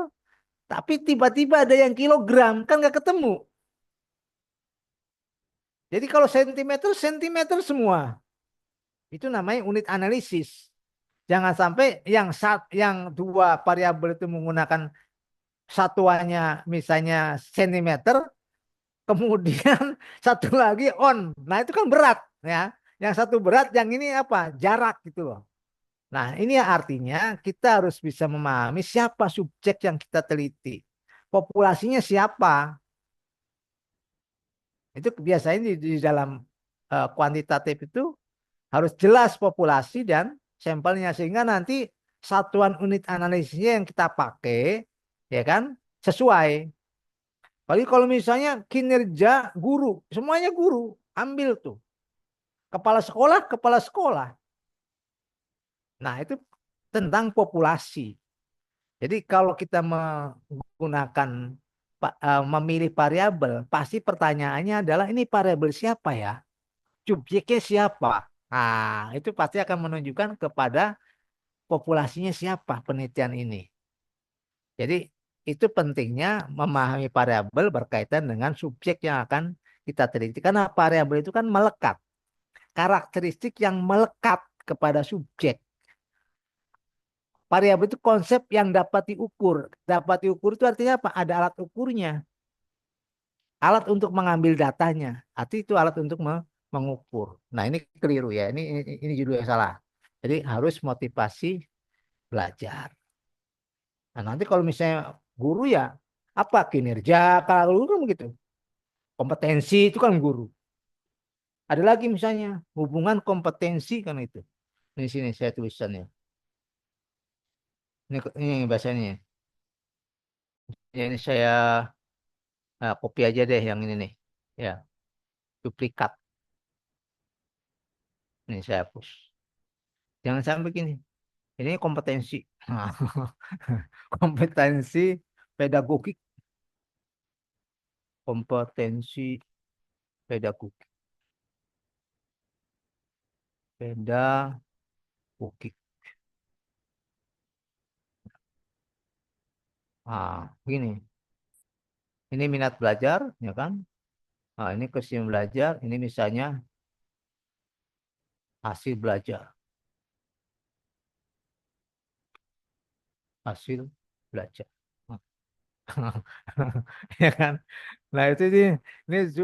tapi tiba-tiba ada yang kilogram, kan nggak ketemu. Jadi kalau sentimeter, sentimeter semua. Itu namanya unit analisis. Jangan sampai yang dua variabel itu menggunakan satuannya misalnya sentimeter, kemudian satu lagi on. Nah, itu kan berat ya. Yang satu berat, yang ini apa? Jarak gitu loh. Nah, ini artinya kita harus bisa memahami siapa subjek yang kita teliti. Populasinya siapa? Itu biasanya di dalam kuantitatif itu harus jelas populasi dan sampelnya sehingga nanti satuan unit analisisnya yang kita pakai ya kan sesuai. Apalagi kalau misalnya kinerja guru, semuanya guru, ambil tuh. Kepala sekolah, kepala sekolah. Nah, itu tentang populasi. Jadi kalau kita menggunakan memilih variabel, pasti pertanyaannya adalah ini variabel siapa ya? Subjeknya siapa? Nah, itu pasti akan menunjukkan kepada populasinya siapa penelitian ini. Jadi itu pentingnya memahami variabel berkaitan dengan subjek yang akan kita teliti. Karena variabel itu kan melekat. Karakteristik yang melekat kepada subjek. Variabel itu konsep yang dapat diukur. Dapat diukur itu artinya apa? Ada alat ukurnya. Alat untuk mengambil datanya. Arti itu alat untuk mengukur. Nah, ini keliru ya. Ini judulnya salah. Jadi harus motivasi belajar. Nah, nanti kalau misalnya guru ya apa kinerja, kalau guru kan begitu. Kompetensi itu kan guru. Ada lagi misalnya hubungan kompetensi kan itu. Di sini saya tulisannya. Ini bahasanya. Ya, ini saya copy aja deh yang ini nih. Ya, duplikat. Ini saya hapus. Jangan sampai begini. Ini kompetensi. Nah, kompetensi pedagogik, kompetensi pedagogik, pedagogik. Gini. Ini minat belajar, ya kan? Ini kesini belajar. Ini misalnya hasil belajar, hasil belajar. Ya kan? Nah itu ini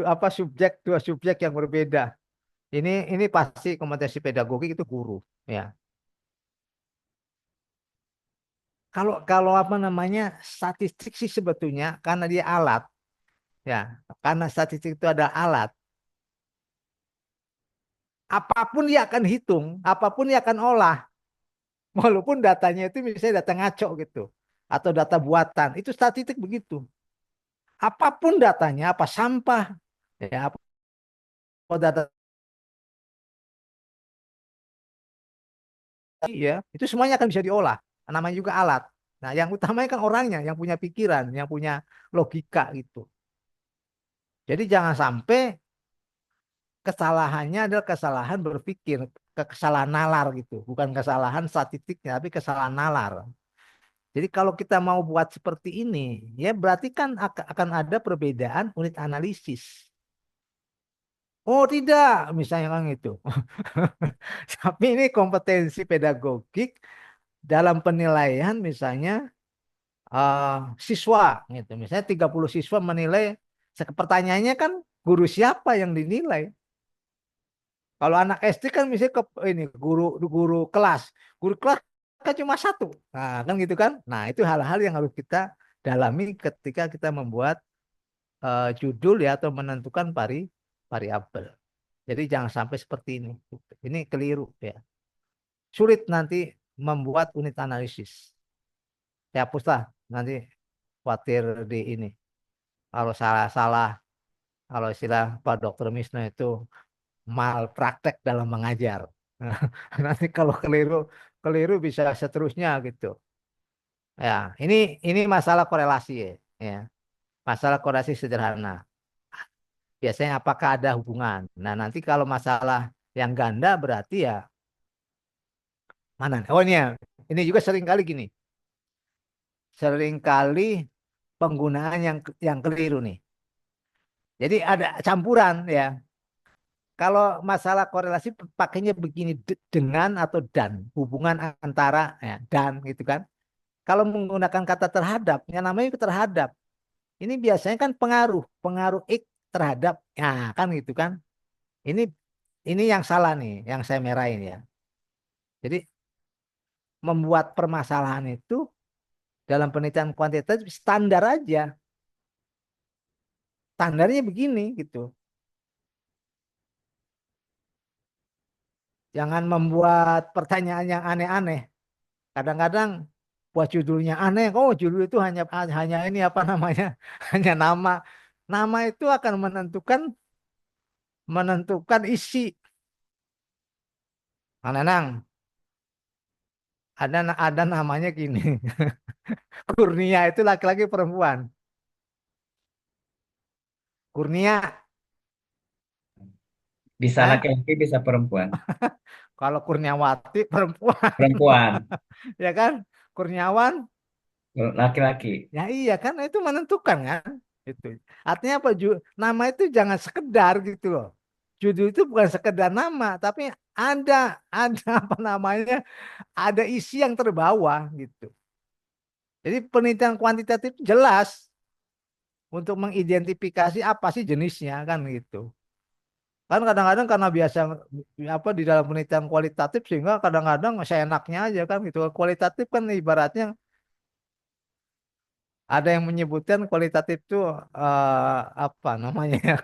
apa dua subjek yang berbeda. Ini pasti kompetensi pedagogik itu guru, ya. Kalau kalau apa namanya statistik sih sebetulnya karena dia alat, ya. Karena statistik itu ada alat, apapun dia akan hitung, apapun dia akan olah, walaupun datanya itu misalnya data ngaco gitu, atau data buatan, itu statistik begitu. Apapun datanya, apa sampah, ya, apa data, ya, itu semuanya akan bisa diolah. Namanya juga alat. Nah, yang utamanya kan orangnya, yang punya pikiran, yang punya logika gitu. Jadi jangan sampai kesalahannya adalah kesalahan berpikir, kesalahan nalar gitu, bukan kesalahan statistiknya, tapi kesalahan nalar. Jadi kalau kita mau buat seperti ini, ya berarti kan akan ada perbedaan unit analisis. Oh tidak, misalnya kan itu. Tapi ini kompetensi pedagogik dalam penilaian misalnya eh, siswa gitu. Misalnya 30 siswa menilai, pertanyaannya kan guru siapa yang dinilai? Kalau anak SD kan misalnya ke ini guru guru kelas. Guru kelas kan cuma satu. Nah, kan gitu kan? Nah, itu hal-hal yang harus kita dalami ketika kita membuat judul ya atau menentukan variabel. Jadi jangan sampai seperti ini. Ini keliru ya. Sulit nanti membuat unit analisis. Ya hapuslah nanti khawatir di ini. Kalau salah-salah, kalau istilah Pak Dokter Misno itu malpraktek dalam mengajar. Nanti kalau keliru, keliru bisa seterusnya gitu. Ya, ini masalah korelasi ya. Ya. Masalah korelasi sederhana. Biasanya apakah ada hubungan? Nah, nanti kalau masalah yang ganda berarti ya mana? Oh ini ya. Ini juga sering kali gini. Sering kali penggunaan yang keliru nih. Jadi ada campuran ya. Kalau masalah korelasi pakainya begini dengan atau dan, hubungan antara ya, dan gitu kan. Kalau menggunakan kata terhadap, yang namanya itu terhadap. Ini biasanya kan pengaruh, pengaruh X terhadap, ya kan gitu kan. Ini ini yang salah nih, yang saya merahin ya. Jadi membuat permasalahan itu dalam penelitian kuantitatif standar aja. Standarnya begini gitu. Jangan membuat pertanyaan yang aneh-aneh. Kadang-kadang buat judulnya aneh. Oh, judul itu hanya hanya ini apa namanya? Hanya nama. Nama itu akan menentukan isi. Nah, Nang, ada namanya gini. Kurnia itu laki-laki perempuan. Kurnia, Bisa ah, laki-laki, bisa perempuan. kalau Kurniawati perempuan, Perempuan, ya kan? Kurniawan, laki-laki. ya iya kan? Itu menentukan kan? Itu. Artinya apa? Nama itu jangan sekedar gitu loh. Judul itu bukan sekedar nama, tapi ada apa namanya? Ada isi yang terbawa gitu. Jadi penelitian kuantitatif jelas untuk mengidentifikasi apa sih jenisnya kan gitu. Kan kadang-kadang karena biasa apa di dalam penelitian kualitatif sehingga kadang-kadang seenaknya aja kan gitu. Kualitatif kan ibaratnya ada yang menyebutkan kualitatif itu apa namanya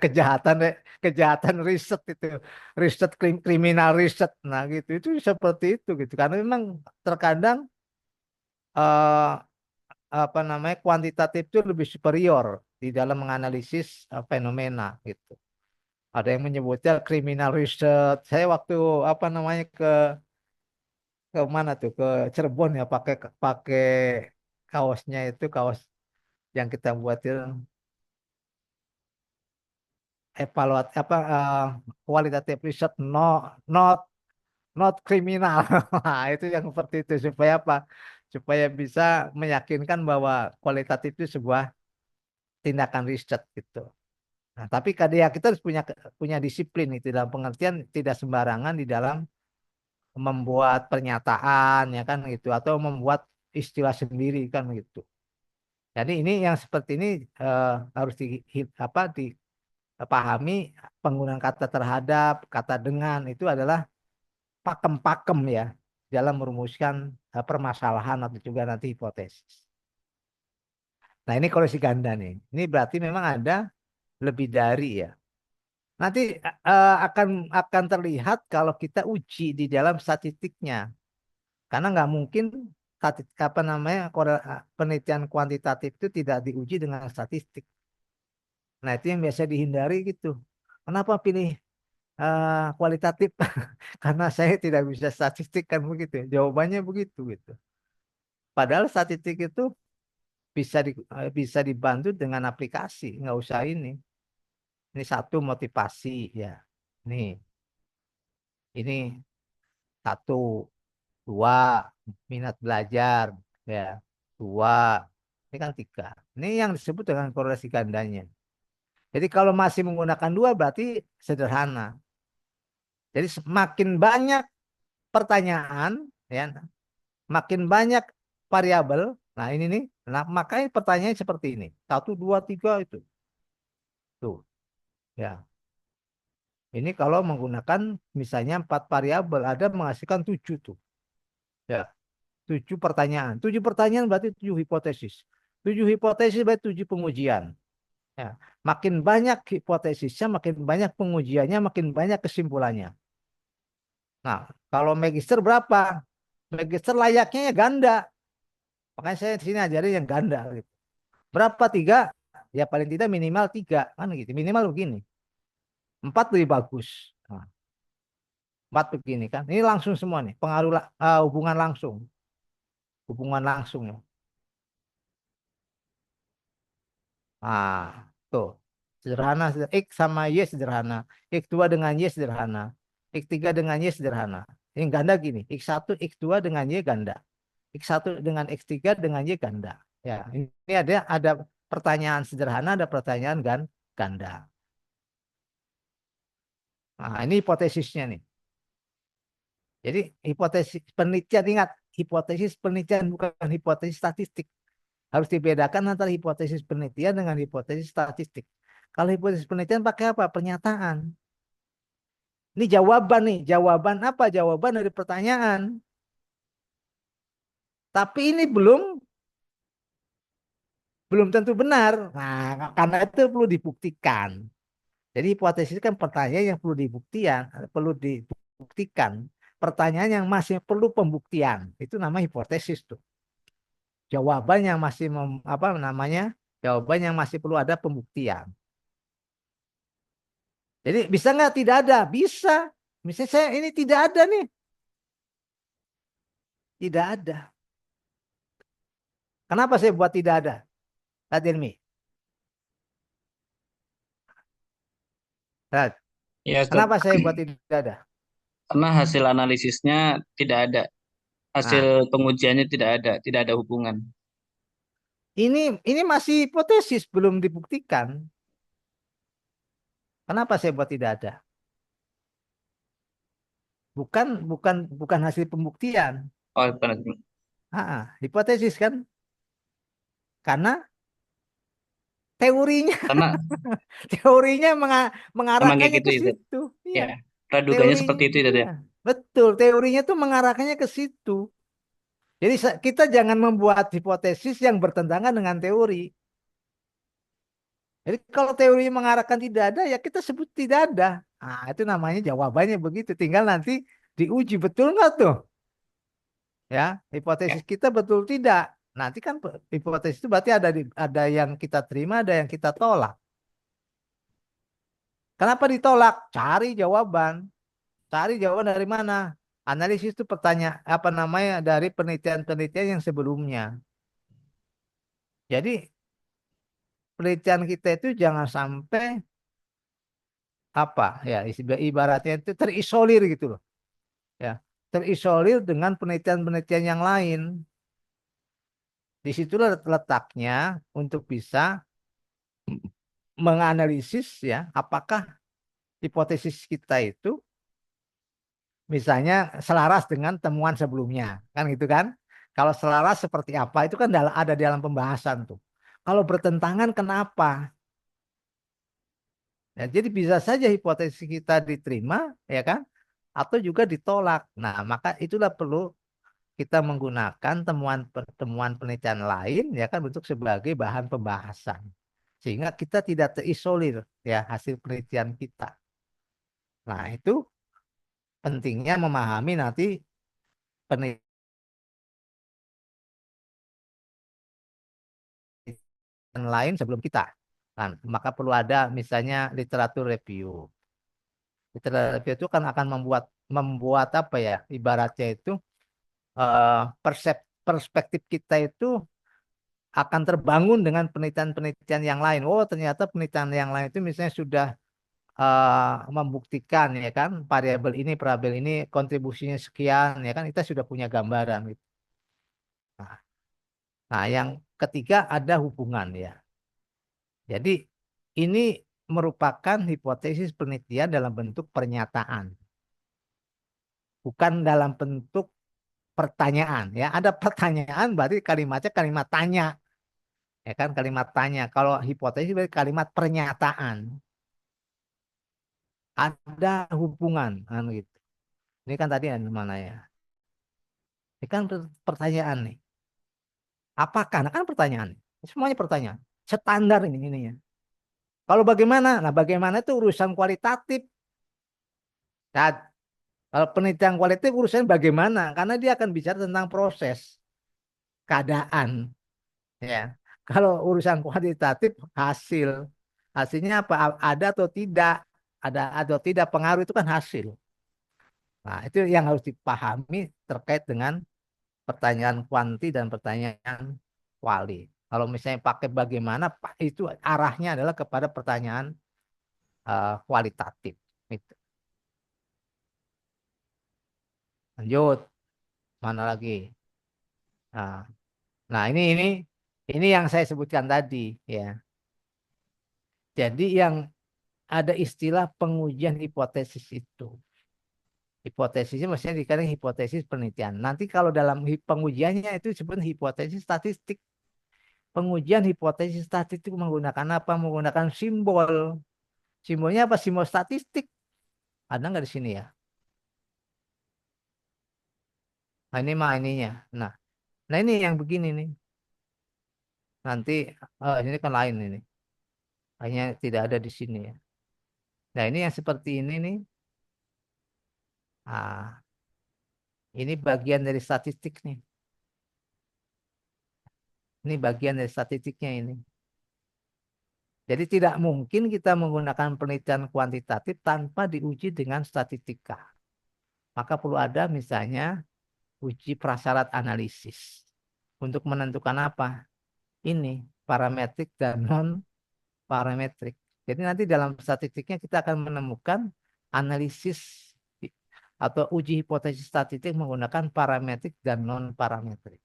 kejahatan riset itu riset kriminal riset nah gitu itu seperti itu gitu karena memang terkadang eh, apa namanya kuantitatif itu lebih superior di dalam menganalisis fenomena gitu. Ada yang menyebutnya criminal research. Saya waktu apa namanya ke ke mana tuh? Ke Cirebon ya, pakai pakai kaosnya itu kaos yang kita buat itu evaluat apa kualitatif riset not not kriminal. Nah, itu yang seperti itu supaya apa? Supaya bisa meyakinkan bahwa kualitatif itu sebuah tindakan riset gitu. Nah, tapi kadang ya kita harus punya disiplin itu dalam pengertian tidak sembarangan di dalam membuat pernyataan ya kan gitu atau membuat istilah sendiri kan gitu. Jadi ini yang seperti ini harus apa dipahami penggunaan kata terhadap, kata dengan itu adalah pakem-pakem ya dalam merumuskan permasalahan atau juga nanti hipotesis. Nah, ini koreksi ganda nih. Ini berarti memang ada lebih dari ya. Nanti akan terlihat kalau kita uji di dalam statistiknya. Karena nggak mungkin apa namanya penelitian kuantitatif itu tidak diuji dengan statistik. Nah, itu yang biasa dihindari gitu. Kenapa pilih kualitatif? Karena saya tidak bisa statistik kan begitu. Jawabannya begitu gitu. Padahal statistik itu bisa dibantu dengan aplikasi, nggak usah ini. Ini satu motivasi ya. Nih, ini satu, dua minat belajar ya, dua. Ini kan tiga. Ini yang disebut dengan korelasi gandanya. Jadi kalau masih menggunakan dua berarti sederhana. Jadi semakin banyak pertanyaan, ya, makin banyak variabel. Nah ini nih, nah, makanya pertanyaannya seperti ini. Satu, dua, tiga itu. Tuh, ya. Ini kalau menggunakan misalnya empat variabel, ada menghasilkan tujuh tuh. Ya, tujuh pertanyaan. Tujuh pertanyaan berarti tujuh hipotesis. Tujuh hipotesis berarti tujuh pengujian. Ya, makin banyak hipotesisnya, makin banyak pengujiannya, makin banyak kesimpulannya. Nah, kalau magister berapa? Magister layaknya ya ganda. Makanya saya di sini ajarin yang ganda gitu. Berapa tiga? Ya paling tidak minimal tiga kan gitu. Minimal begini. Empat lebih bagus. Nah, empat begini kan. Ini langsung semua nih. Pengaruh hubungan langsung. Hubungan langsung ya. Nah, tuh. Sederhana. X sama Y sederhana. X2 dengan Y sederhana. X3 dengan Y sederhana. Yang ganda gini. X1, X2 dengan Y ganda. X1 dengan X3 dengan Y ganda. Ya, ini ada pertanyaan sederhana, ada pertanyaan ganda. Nah, ini hipotesisnya nih. Jadi hipotesis penelitian ingat, hipotesis penelitian bukan hipotesis statistik. Harus dibedakan antara hipotesis penelitian dengan hipotesis statistik. Kalau hipotesis penelitian pakai apa? Pernyataan. Ini jawaban nih. Jawaban apa? Jawaban dari pertanyaan. Tapi ini belum tentu benar. Nah, karena itu perlu dibuktikan. Jadi hipotesis kan pertanyaan yang perlu dibuktikan. Pertanyaan yang masih perlu pembuktian. Itu nama hipotesis tuh. Jawaban yang masih apa namanya? Jawaban yang masih perlu ada pembuktian. Jadi bisa nggak tidak ada? Bisa. Misalnya saya ini tidak ada nih. Tidak ada. Kenapa saya buat tidak ada? Tadirmi. Ya, Ustaz. Kenapa saya buat tidak ada? Karena hasil analisisnya tidak ada, hasil Nah, pengujiannya tidak ada hubungan. ini masih hipotesis belum dibuktikan. Kenapa saya buat tidak ada? Bukan bukan hasil pembuktian. Oh, benar. Hipotesis kan? Karena teorinya Karena teorinya emang kayak mengarahkannya gitu ke itu. situ. Iya, Ya, praduganya teorinya. seperti itu Ustaz, Iya, ya. betul. Teorinya tuh mengarahkannya ke situ. Jadi kita jangan membuat hipotesis yang bertentangan dengan teori. Jadi kalau teori mengarahkan tidak ada, ya kita sebut tidak ada. Nah, itu namanya jawabannya begitu. Tinggal nanti diuji betul nggak tuh? Ya, Ya. hipotesis kita betul tidak. Nanti kan hipotesis itu berarti ada yang kita terima, ada yang kita tolak. Kenapa ditolak? Cari jawaban. Cari jawaban dari mana? Analisis itu apa namanya dari penelitian-penelitian yang sebelumnya. Jadi penelitian kita itu jangan sampai apa ya ibaratnya itu terisolir gitu loh. Ya, terisolir dengan penelitian-penelitian yang lain. Disitulah letaknya untuk bisa menganalisis ya apakah hipotesis kita itu misalnya selaras dengan temuan sebelumnya, kan gitu kan? Kalau selaras seperti apa itu kan ada di dalam pembahasan tuh. Kalau bertentangan kenapa? Ya, jadi bisa saja hipotesis kita diterima, ya kan? Atau juga ditolak. Nah, maka itulah perlu kita menggunakan temuan penelitian lain, ya kan, untuk sebagai bahan pembahasan, sehingga kita tidak terisolir ya hasil penelitian kita. Nah, itu pentingnya memahami nanti penelitian lain sebelum kita. Kan, maka perlu ada misalnya literatur review. Literatur review itu kan akan membuat apa ya? Ibaratnya itu eh, perspektif kita itu akan terbangun dengan penelitian-penelitian yang lain. Oh, ternyata penelitian yang lain itu misalnya sudah membuktikan ya kan variabel ini kontribusinya sekian ya kan kita sudah punya gambaran gitu. Nah, nah, yang ketiga ada hubungan ya. Jadi ini merupakan hipotesis penelitian dalam bentuk pernyataan, bukan dalam bentuk pertanyaan ya. Ada pertanyaan berarti kalimatnya kalimat tanya, ya kan kalimat tanya. Kalau hipotesis berarti kalimat pernyataan. Ada hubungan kan gitu. Ini kan tadi yang mana ya? Ini kan pertanyaan nih. Apakah? Nah kan pertanyaan. Semuanya pertanyaan. Standar ini ya. Kalau bagaimana? Nah bagaimana itu urusan kualitatif. Nah, kalau penelitian kualitatif urusan bagaimana? Karena dia akan bicara tentang proses, keadaan. Ya. Kalau urusan kuantitatif hasil. Hasilnya apa? Ada atau tidak? Ada atau tidak pengaruh itu kan hasil. Nah, itu yang harus dipahami terkait dengan pertanyaan kuanti dan pertanyaan kuali. Kalau misalnya pakai bagaimana, itu arahnya adalah kepada pertanyaan kualitatif. Itu. Lanjut, mana lagi? Nah, nah ini yang saya sebutkan tadi ya. Jadi yang ada istilah pengujian hipotesis itu. Hipotesisnya maksudnya dikatakan hipotesis penelitian. Nanti kalau dalam pengujiannya itu disebut hipotesis statistik. Pengujian hipotesis statistik menggunakan apa? Menggunakan simbol. Simbolnya apa? Simbol statistik. Ada nggak di sini ya? Nah, ini mah ininya. Nah ini yang begini nih. Nanti, ini kan lain ini. Hanya tidak ada di sini ya. Nah ini yang seperti ini nih. Ah, ini bagian dari statistik nih. Ini bagian dari statistiknya ini. Jadi tidak mungkin kita menggunakan penelitian kuantitatif tanpa diuji dengan statistika. Maka perlu ada misalnya uji prasyarat analisis. Untuk menentukan apa? Ini parametrik dan non parametrik. Jadi nanti dalam statistiknya kita akan menemukan analisis atau uji hipotesis statistik menggunakan parametrik dan non parametrik.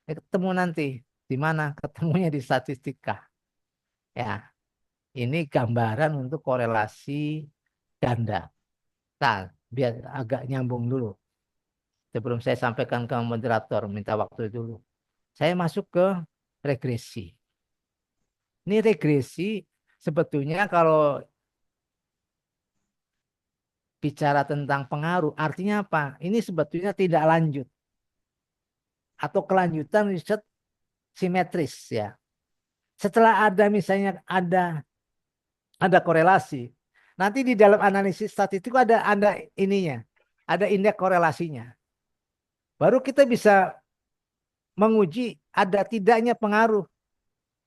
Ketemu nanti di mana? Ketemunya di statistika. Ya, ini gambaran untuk korelasi ganda. Nah, biar agak nyambung dulu. Sebelum saya sampaikan ke moderator, minta waktu dulu. Saya masuk ke regresi. Ini regresi sebetulnya kalau bicara tentang pengaruh, artinya apa? Ini sebetulnya tidak lanjut atau kelanjutan riset simetris ya. Setelah ada misalnya ada korelasi, nanti di dalam analisis statistik ada ininya, ada indeks korelasinya. Baru kita bisa menguji ada tidaknya pengaruh.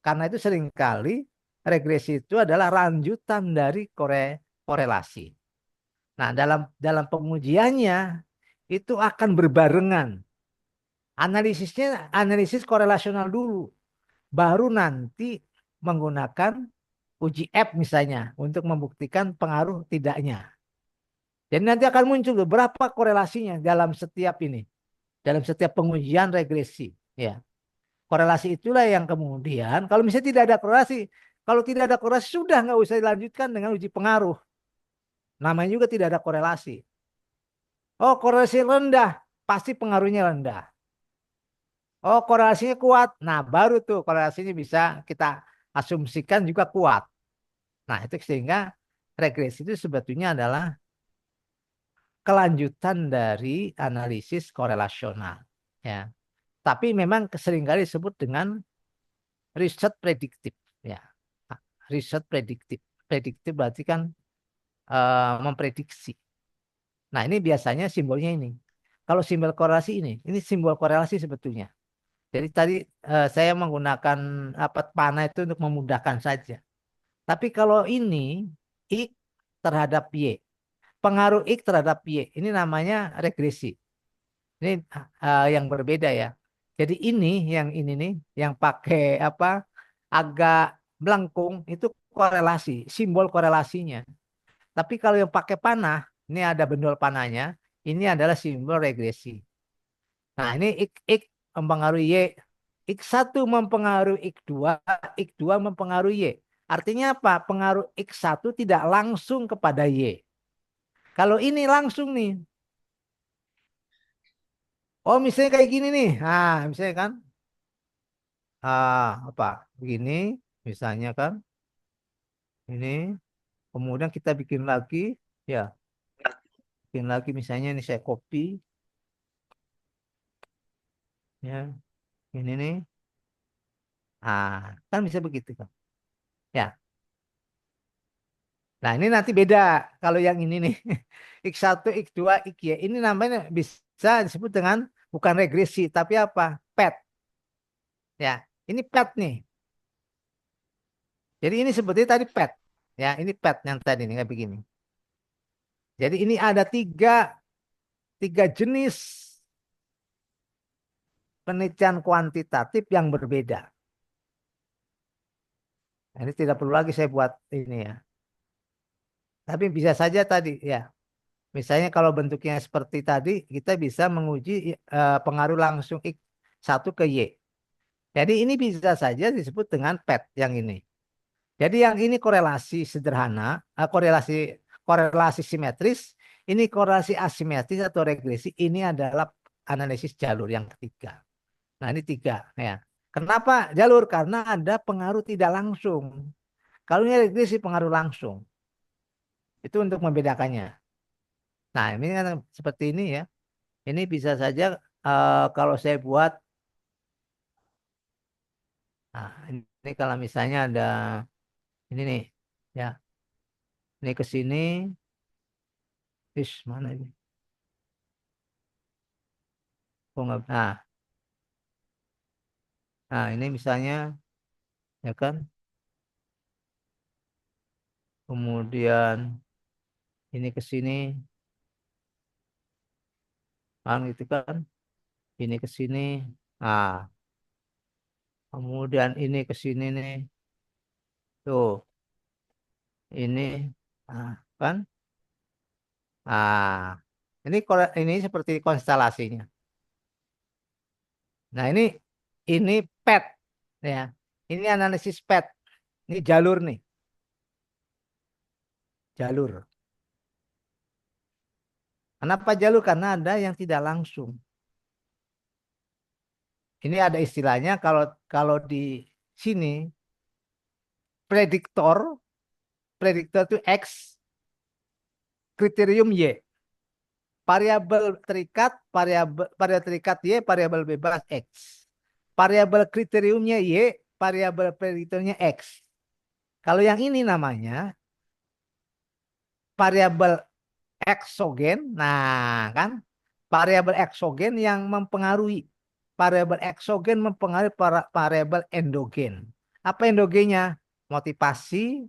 Karena itu seringkali regresi itu adalah lanjutan dari korelasi. Nah, dalam pengujiannya itu akan berbarengan. Analisisnya analisis korelasional dulu, baru nanti menggunakan uji F misalnya untuk membuktikan pengaruh tidaknya. Jadi nanti akan muncul berapa korelasinya dalam setiap ini, dalam setiap pengujian regresi. Ya, korelasi itulah yang kemudian kalau misalnya tidak ada korelasi, kalau tidak ada korelasi sudah nggak usah dilanjutkan dengan uji pengaruh. Namanya juga tidak ada korelasi. Oh, korelasi rendah, pasti pengaruhnya rendah. Oh, korelasinya kuat. Nah, baru tuh korelasinya bisa kita asumsikan juga kuat. Nah, itu sehingga regresi itu sebetulnya adalah kelanjutan dari analisis korelasional. Ya. Tapi memang seringkali disebut dengan riset prediktif. Ya. Riset prediktif. Prediktif berarti kan memprediksi. Nah, ini biasanya simbolnya ini. Kalau simbol korelasi ini simbol korelasi sebetulnya. Jadi tadi saya menggunakan apa panah itu untuk memudahkan saja. Tapi kalau ini X terhadap Y, pengaruh X terhadap Y, ini namanya regresi. Ini yang berbeda ya. Jadi ini nih, yang pakai apa agak melengkung itu korelasi, simbol korelasinya. Tapi kalau yang pakai panah, ini ada benul panahnya, ini adalah simbol regresi. Nah, ini X mempengaruhi Y. X1 mempengaruhi X2, X2 mempengaruhi Y. Artinya apa? Pengaruh X1 tidak langsung kepada Y. Kalau ini langsung nih. Oh, misalnya kayak gini nih. Nah, misalnya kan. Apa? Begini, misalnya kan. Ini. Kemudian kita bikin lagi. Ya, bikin lagi misalnya ini saya copy. Ya, ini nih. Kan bisa begitu kan. Ya. Nah, ini nanti beda kalau yang ini nih. X1, X2, XY. Ini namanya bisa disebut dengan bukan regresi, tapi apa? PET. Ya, ini PET nih. Jadi ini sebetulnya tadi PET. Ya, ini PET yang tadi nih kayak begini. Jadi ini ada tiga jenis penelitian kuantitatif yang berbeda. Nah, ini tidak perlu lagi saya buat ini ya. Tapi bisa saja tadi ya. Misalnya kalau bentuknya seperti tadi, kita bisa menguji pengaruh langsung X1 ke Y. Jadi ini bisa saja disebut dengan PET yang ini. Jadi yang ini korelasi sederhana, korelasi korelasi simetris, ini korelasi asimetris atau regresi, ini adalah analisis jalur yang ketiga. Nah, ini tiga ya. Kenapa jalur? Karena ada pengaruh tidak langsung. Kalau ini regresi pengaruh langsung. Itu untuk membedakannya. Nah, ini kan seperti ini ya. Ini bisa saja kalau saya buat, nah ini kalau misalnya ada ini nih, ya, ini ke sini, mana ini? Oh, nggak, nah ini misalnya, ya kan, kemudian ini ke sini, kan gitu kan, ini ke sini, nah, kemudian ini ke sini nih, tuh, ini, kan, ini seperti konstelasinya. Nah ini PET, ya, ini analisis PET, ini jalur nih, jalur. Kenapa jalur? Karena ada yang tidak langsung. Ini ada istilahnya kalau kalau di sini prediktor, prediktor itu X, kriterium Y. Variabel terikat, variabel terikat Y, variabel bebas X. Variabel kriteriumnya Y, variabel prediktornya X. Kalau yang ini namanya variabel eksogen, nah kan variabel eksogen yang mempengaruhi. Variabel eksogen mempengaruhi variabel endogen. Apa endogennya? Motivasi,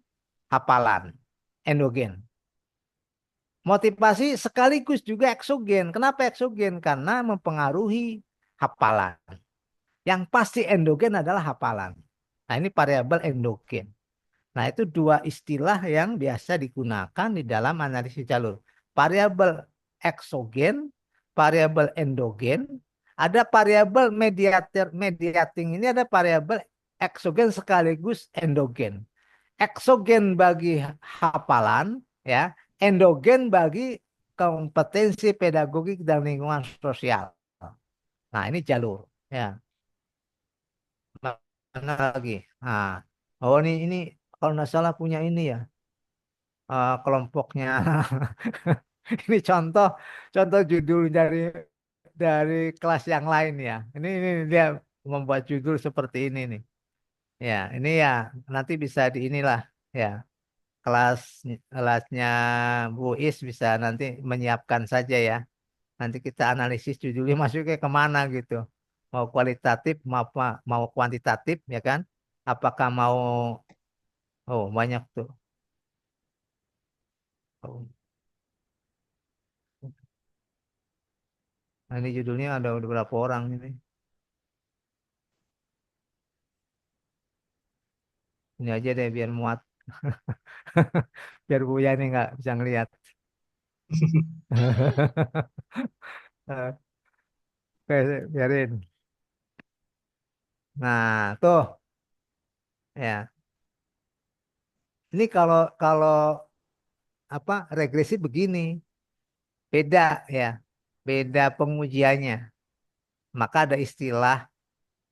hafalan. Endogen. Motivasi sekaligus juga eksogen. Kenapa eksogen? Karena mempengaruhi hafalan. Yang pasti endogen adalah hafalan. Nah, ini variabel endogen. Nah, itu dua istilah yang biasa digunakan di dalam analisis jalur. Variabel eksogen, variabel endogen, ada variabel mediating ini ada variabel eksogen sekaligus endogen. Eksogen bagi hafalan, ya, endogen bagi kompetensi pedagogik dan lingkungan sosial. Nah, ini jalur, ya. Mana lagi? Nah, oh ini kalau nggak salah punya ini ya, kelompoknya. Ini contoh contoh judul dari kelas yang lain ya. Ini dia membuat judul seperti ini nih. Ya, ini ya nanti bisa di inilah ya. Kelas kelasnya Bu Is bisa nanti menyiapkan saja ya. Nanti kita analisis judulnya masuknya kemana gitu. Mau kualitatif, mau kuantitatif ya kan? Apakah mau banyak tuh. Oh, nah, ini judulnya ada beberapa orang ini. Ini aja deh biar muat. Biar Buya nih nggak bisa ngeliat. Oke, biarin. Nah, tuh ya. Ini kalau kalau apa regresi begini, beda ya. Beda pengujiannya. Maka ada istilah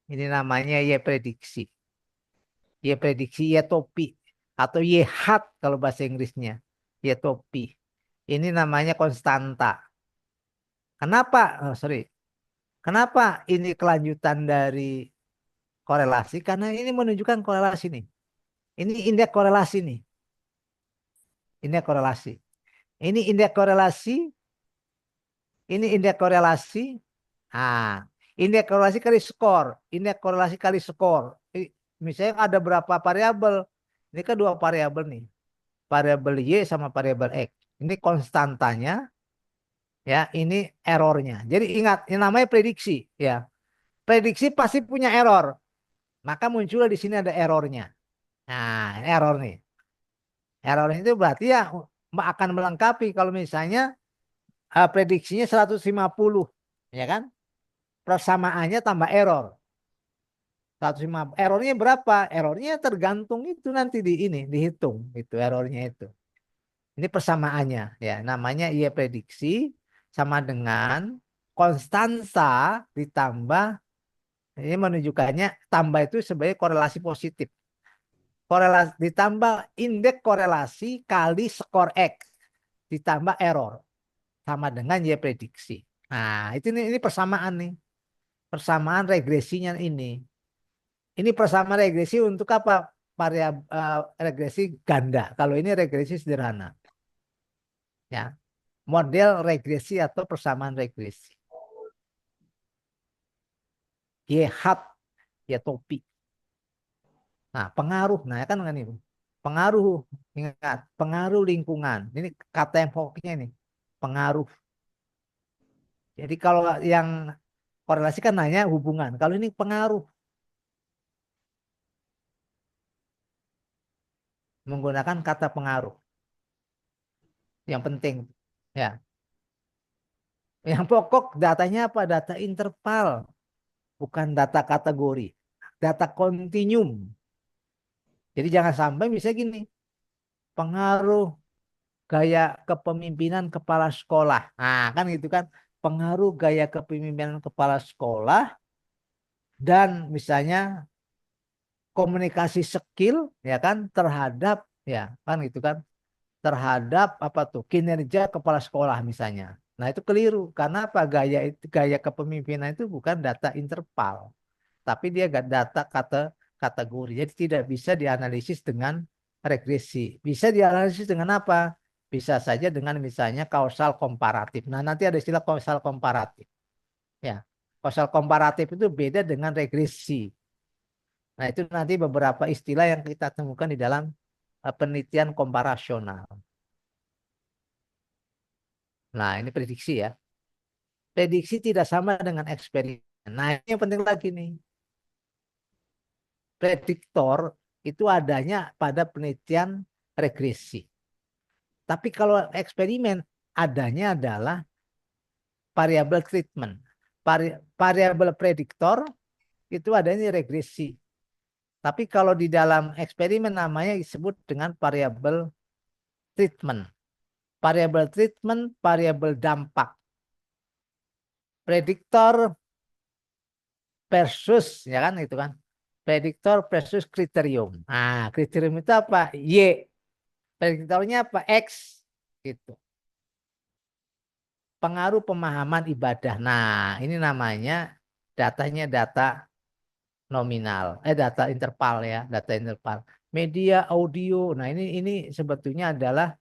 ini namanya Y prediksi. Y prediksi, Y topi atau Y hat kalau bahasa Inggrisnya. Y topi. Ini namanya konstanta. Kenapa? Oh, sorry. Kenapa ini kelanjutan dari korelasi? Karena ini menunjukkan korelasi nih. Ini indeks korelasi nih. Indeks korelasi. Ini indeks korelasi. Ini indeks korelasi. Ah, indeks korelasi kali skor. Indeks korelasi kali skor. Misalnya ada berapa variabel. Ini kan dua variabel nih. Variabel Y sama variabel X. Ini konstantanya. Ya, ini errornya. Jadi ingat, ini namanya prediksi. Ya, prediksi pasti punya error. Maka muncul di sini ada errornya. Nah, ini error nih. Error itu berarti ya akan melengkapi kalau misalnya prediksinya 150, ya kan? Persamaannya tambah error. 150. Errornya berapa? Errornya tergantung itu nanti di ini dihitung itu errornya itu. Ini persamaannya ya, namanya iya prediksi sama dengan konstansa ditambah ini menunjukkannya tambah itu sebagai korelasi positif. Korelasi ditambah indeks korelasi kali skor X ditambah error sama dengan Y prediksi. Nah, ini persamaan nih. Persamaan regresinya ini. Ini persamaan regresi untuk apa? Regresi ganda. Kalau ini regresi sederhana. Ya, model regresi atau persamaan regresi. Y hat, Y topi. Nah, pengaruh. Nah, kan dengan ini. Pengaruh. Ingat, pengaruh lingkungan. Ini kata yang pokoknya ini. Pengaruh. Jadi kalau yang korelasi kan nanya hubungan. Kalau ini pengaruh menggunakan kata pengaruh. Yang penting ya. Yang pokok datanya apa? Data interval, bukan data kategori. Data kontinum. Jadi jangan sampai misalnya gini, pengaruh gaya kepemimpinan kepala sekolah. Nah, kan gitu kan. Pengaruh gaya kepemimpinan kepala sekolah dan misalnya komunikasi skill ya kan terhadap ya kan gitu kan terhadap apa tuh kinerja kepala sekolah misalnya. Nah, itu keliru karena apa gaya kepemimpinan itu bukan data interval, tapi dia data kategori. Jadi tidak bisa dianalisis dengan regresi. Bisa dianalisis dengan apa? Bisa saja dengan misalnya kausal komparatif. Nah, nanti ada istilah kausal komparatif. Ya, kausal komparatif itu beda dengan regresi. Nah, itu nanti beberapa istilah yang kita temukan di dalam penelitian komparasional. Nah, ini prediksi ya. Prediksi tidak sama dengan eksperimen. Nah, ini yang penting lagi nih. Prediktor itu adanya pada penelitian regresi. Tapi kalau eksperimen adanya adalah variabel treatment. Variabel prediktor itu adanya regresi. Tapi kalau di dalam eksperimen namanya disebut dengan variabel treatment. Variabel treatment, variabel dampak. Prediktor versus, ya kan itu kan. Prediktor versus kriterium. Nah, kriterium itu apa? Y. Prediktornya apa? X. Gitu. Pengaruh pemahaman ibadah. Nah, ini namanya datanya data nominal. Data interval ya, data interval. Media audio. Nah, ini sebetulnya adalah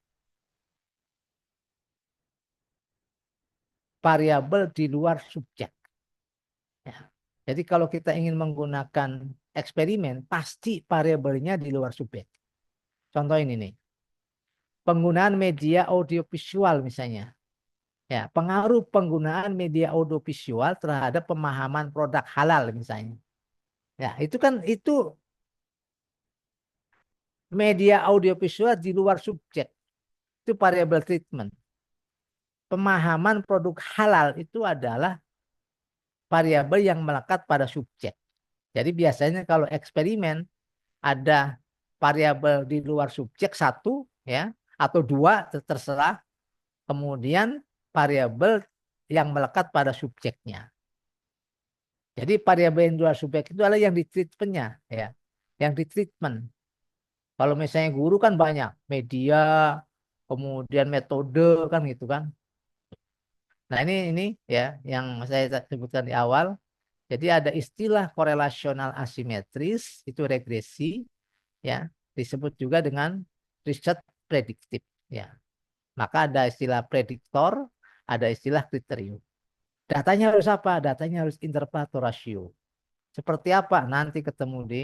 variabel di luar subjek. Ya. Jadi kalau kita ingin menggunakan eksperimen, pasti variabelnya di luar subjek. Contoh ini nih, penggunaan media audiovisual misalnya. Ya, pengaruh penggunaan media audiovisual terhadap pemahaman produk halal misalnya. Ya, itu kan itu media audiovisual di luar subjek. Itu variable treatment. Pemahaman produk halal itu adalah variabel yang melekat pada subjek. Jadi biasanya kalau eksperimen ada variabel di luar subjek satu ya atau dua terserah, kemudian variabel yang melekat pada subjeknya. Jadi variabel yang di luar subjek itu adalah yang di treatmentnya ya, yang di treatment. Kalau misalnya guru kan banyak media, kemudian metode kan gitu kan. Nah ini ya yang saya sebutkan di awal. Jadi ada istilah korelasional asimetris itu regresi ya, disebut juga dengan riset prediktif ya. Maka ada istilah prediktor, ada istilah kriterium. Datanya harus apa? Datanya harus interval atau rasio. Seperti apa? Nanti ketemu di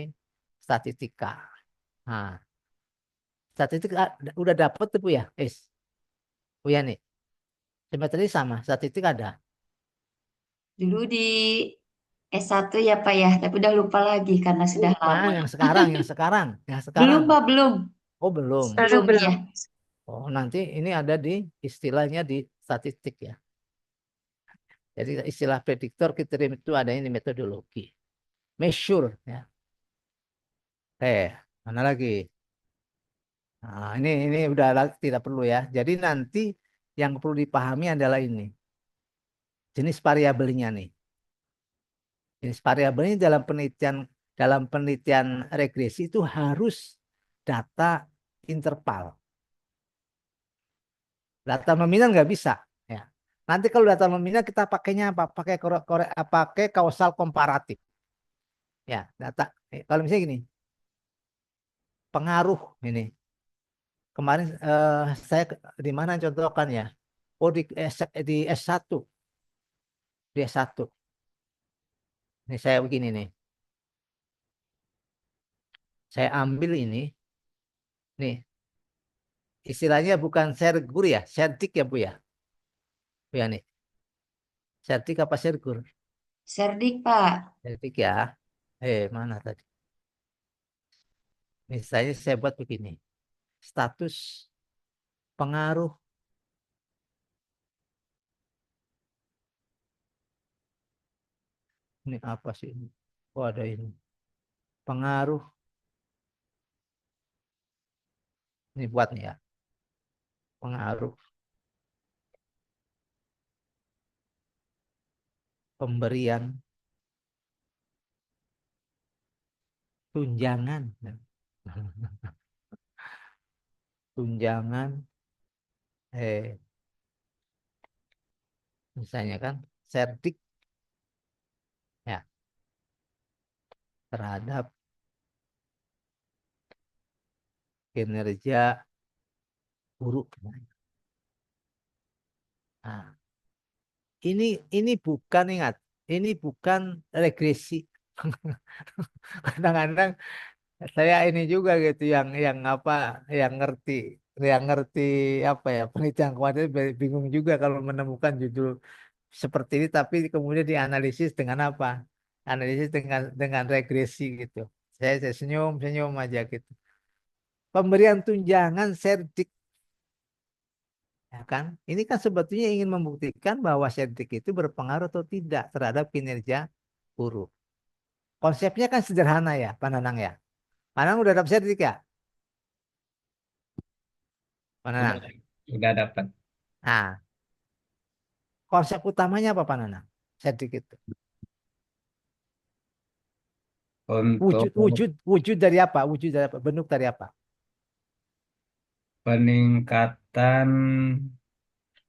statistika. Nah, statistik udah dapet tuh Bu ya? Bu ya nih. Simetri sama, statistik ada. Dulu di S1 ya Pak ya, tapi udah lupa lagi karena sudah Bukan, lama. yang sekarang. Belum Pak, belum. Oh, belum. Belum ya. Oh, nanti ini ada di istilahnya di statistik ya. Jadi istilah prediktor kriterium itu adanya di metodologi. Measure ya. Mana lagi? Nah, ini udah tidak perlu ya. Jadi nanti yang perlu dipahami adalah ini. Jenis variabelnya nih. Jenis variabelnya dalam penelitian regresi itu harus data interval. Data nominal nggak bisa. Ya. Nanti kalau data nominal kita pakainya apa? Pakai kausal komparatif. Ya, kalau misalnya gini, pengaruh ini. Kemarin saya di mana contohkan ya? Oh di S1. Di S1. Ini saya begini nih. Saya ambil ini. Nih, istilahnya bukan sergur ya, sertik ya Bu ya. Bu ya nih. Sertik apa sergur? Cerdik Pak. Sertik ya. Mana tadi? Misalnya saya buat begini. Status pengaruh. Ini apa sih ini? Oh ada ini. Pengaruh. Ini buat nih ya. Pengaruh pemberian tunjangan. Tunjangan. Eh, Misalnya kan. Sertik ya. Terhadap kinerja guru. Nah, ini bukan ingat, ini bukan regresi. Kadang-kadang saya ini juga gitu yang apa yang ngerti yang ngerti apa ya penelitian kuantitatif bingung juga kalau menemukan judul seperti ini, tapi kemudian dianalisis dengan apa? Analisis dengan regresi gitu. Saya senyum senyum aja gitu. Pemberian tunjangan serdik, ya kan? Ini kan sebetulnya ingin membuktikan bahwa serdik itu berpengaruh atau tidak terhadap kinerja guru. Konsepnya kan sederhana ya, Pak Nanang ya. Pak Nanang udah dapat serdik ya, Pak Udah, Nanang. udah dapat. Nah, konsep utamanya apa Pak Nanang? Serdik itu. Untuk Wujud dari apa? Wujud dari apa? Bentuk dari apa? peningkatan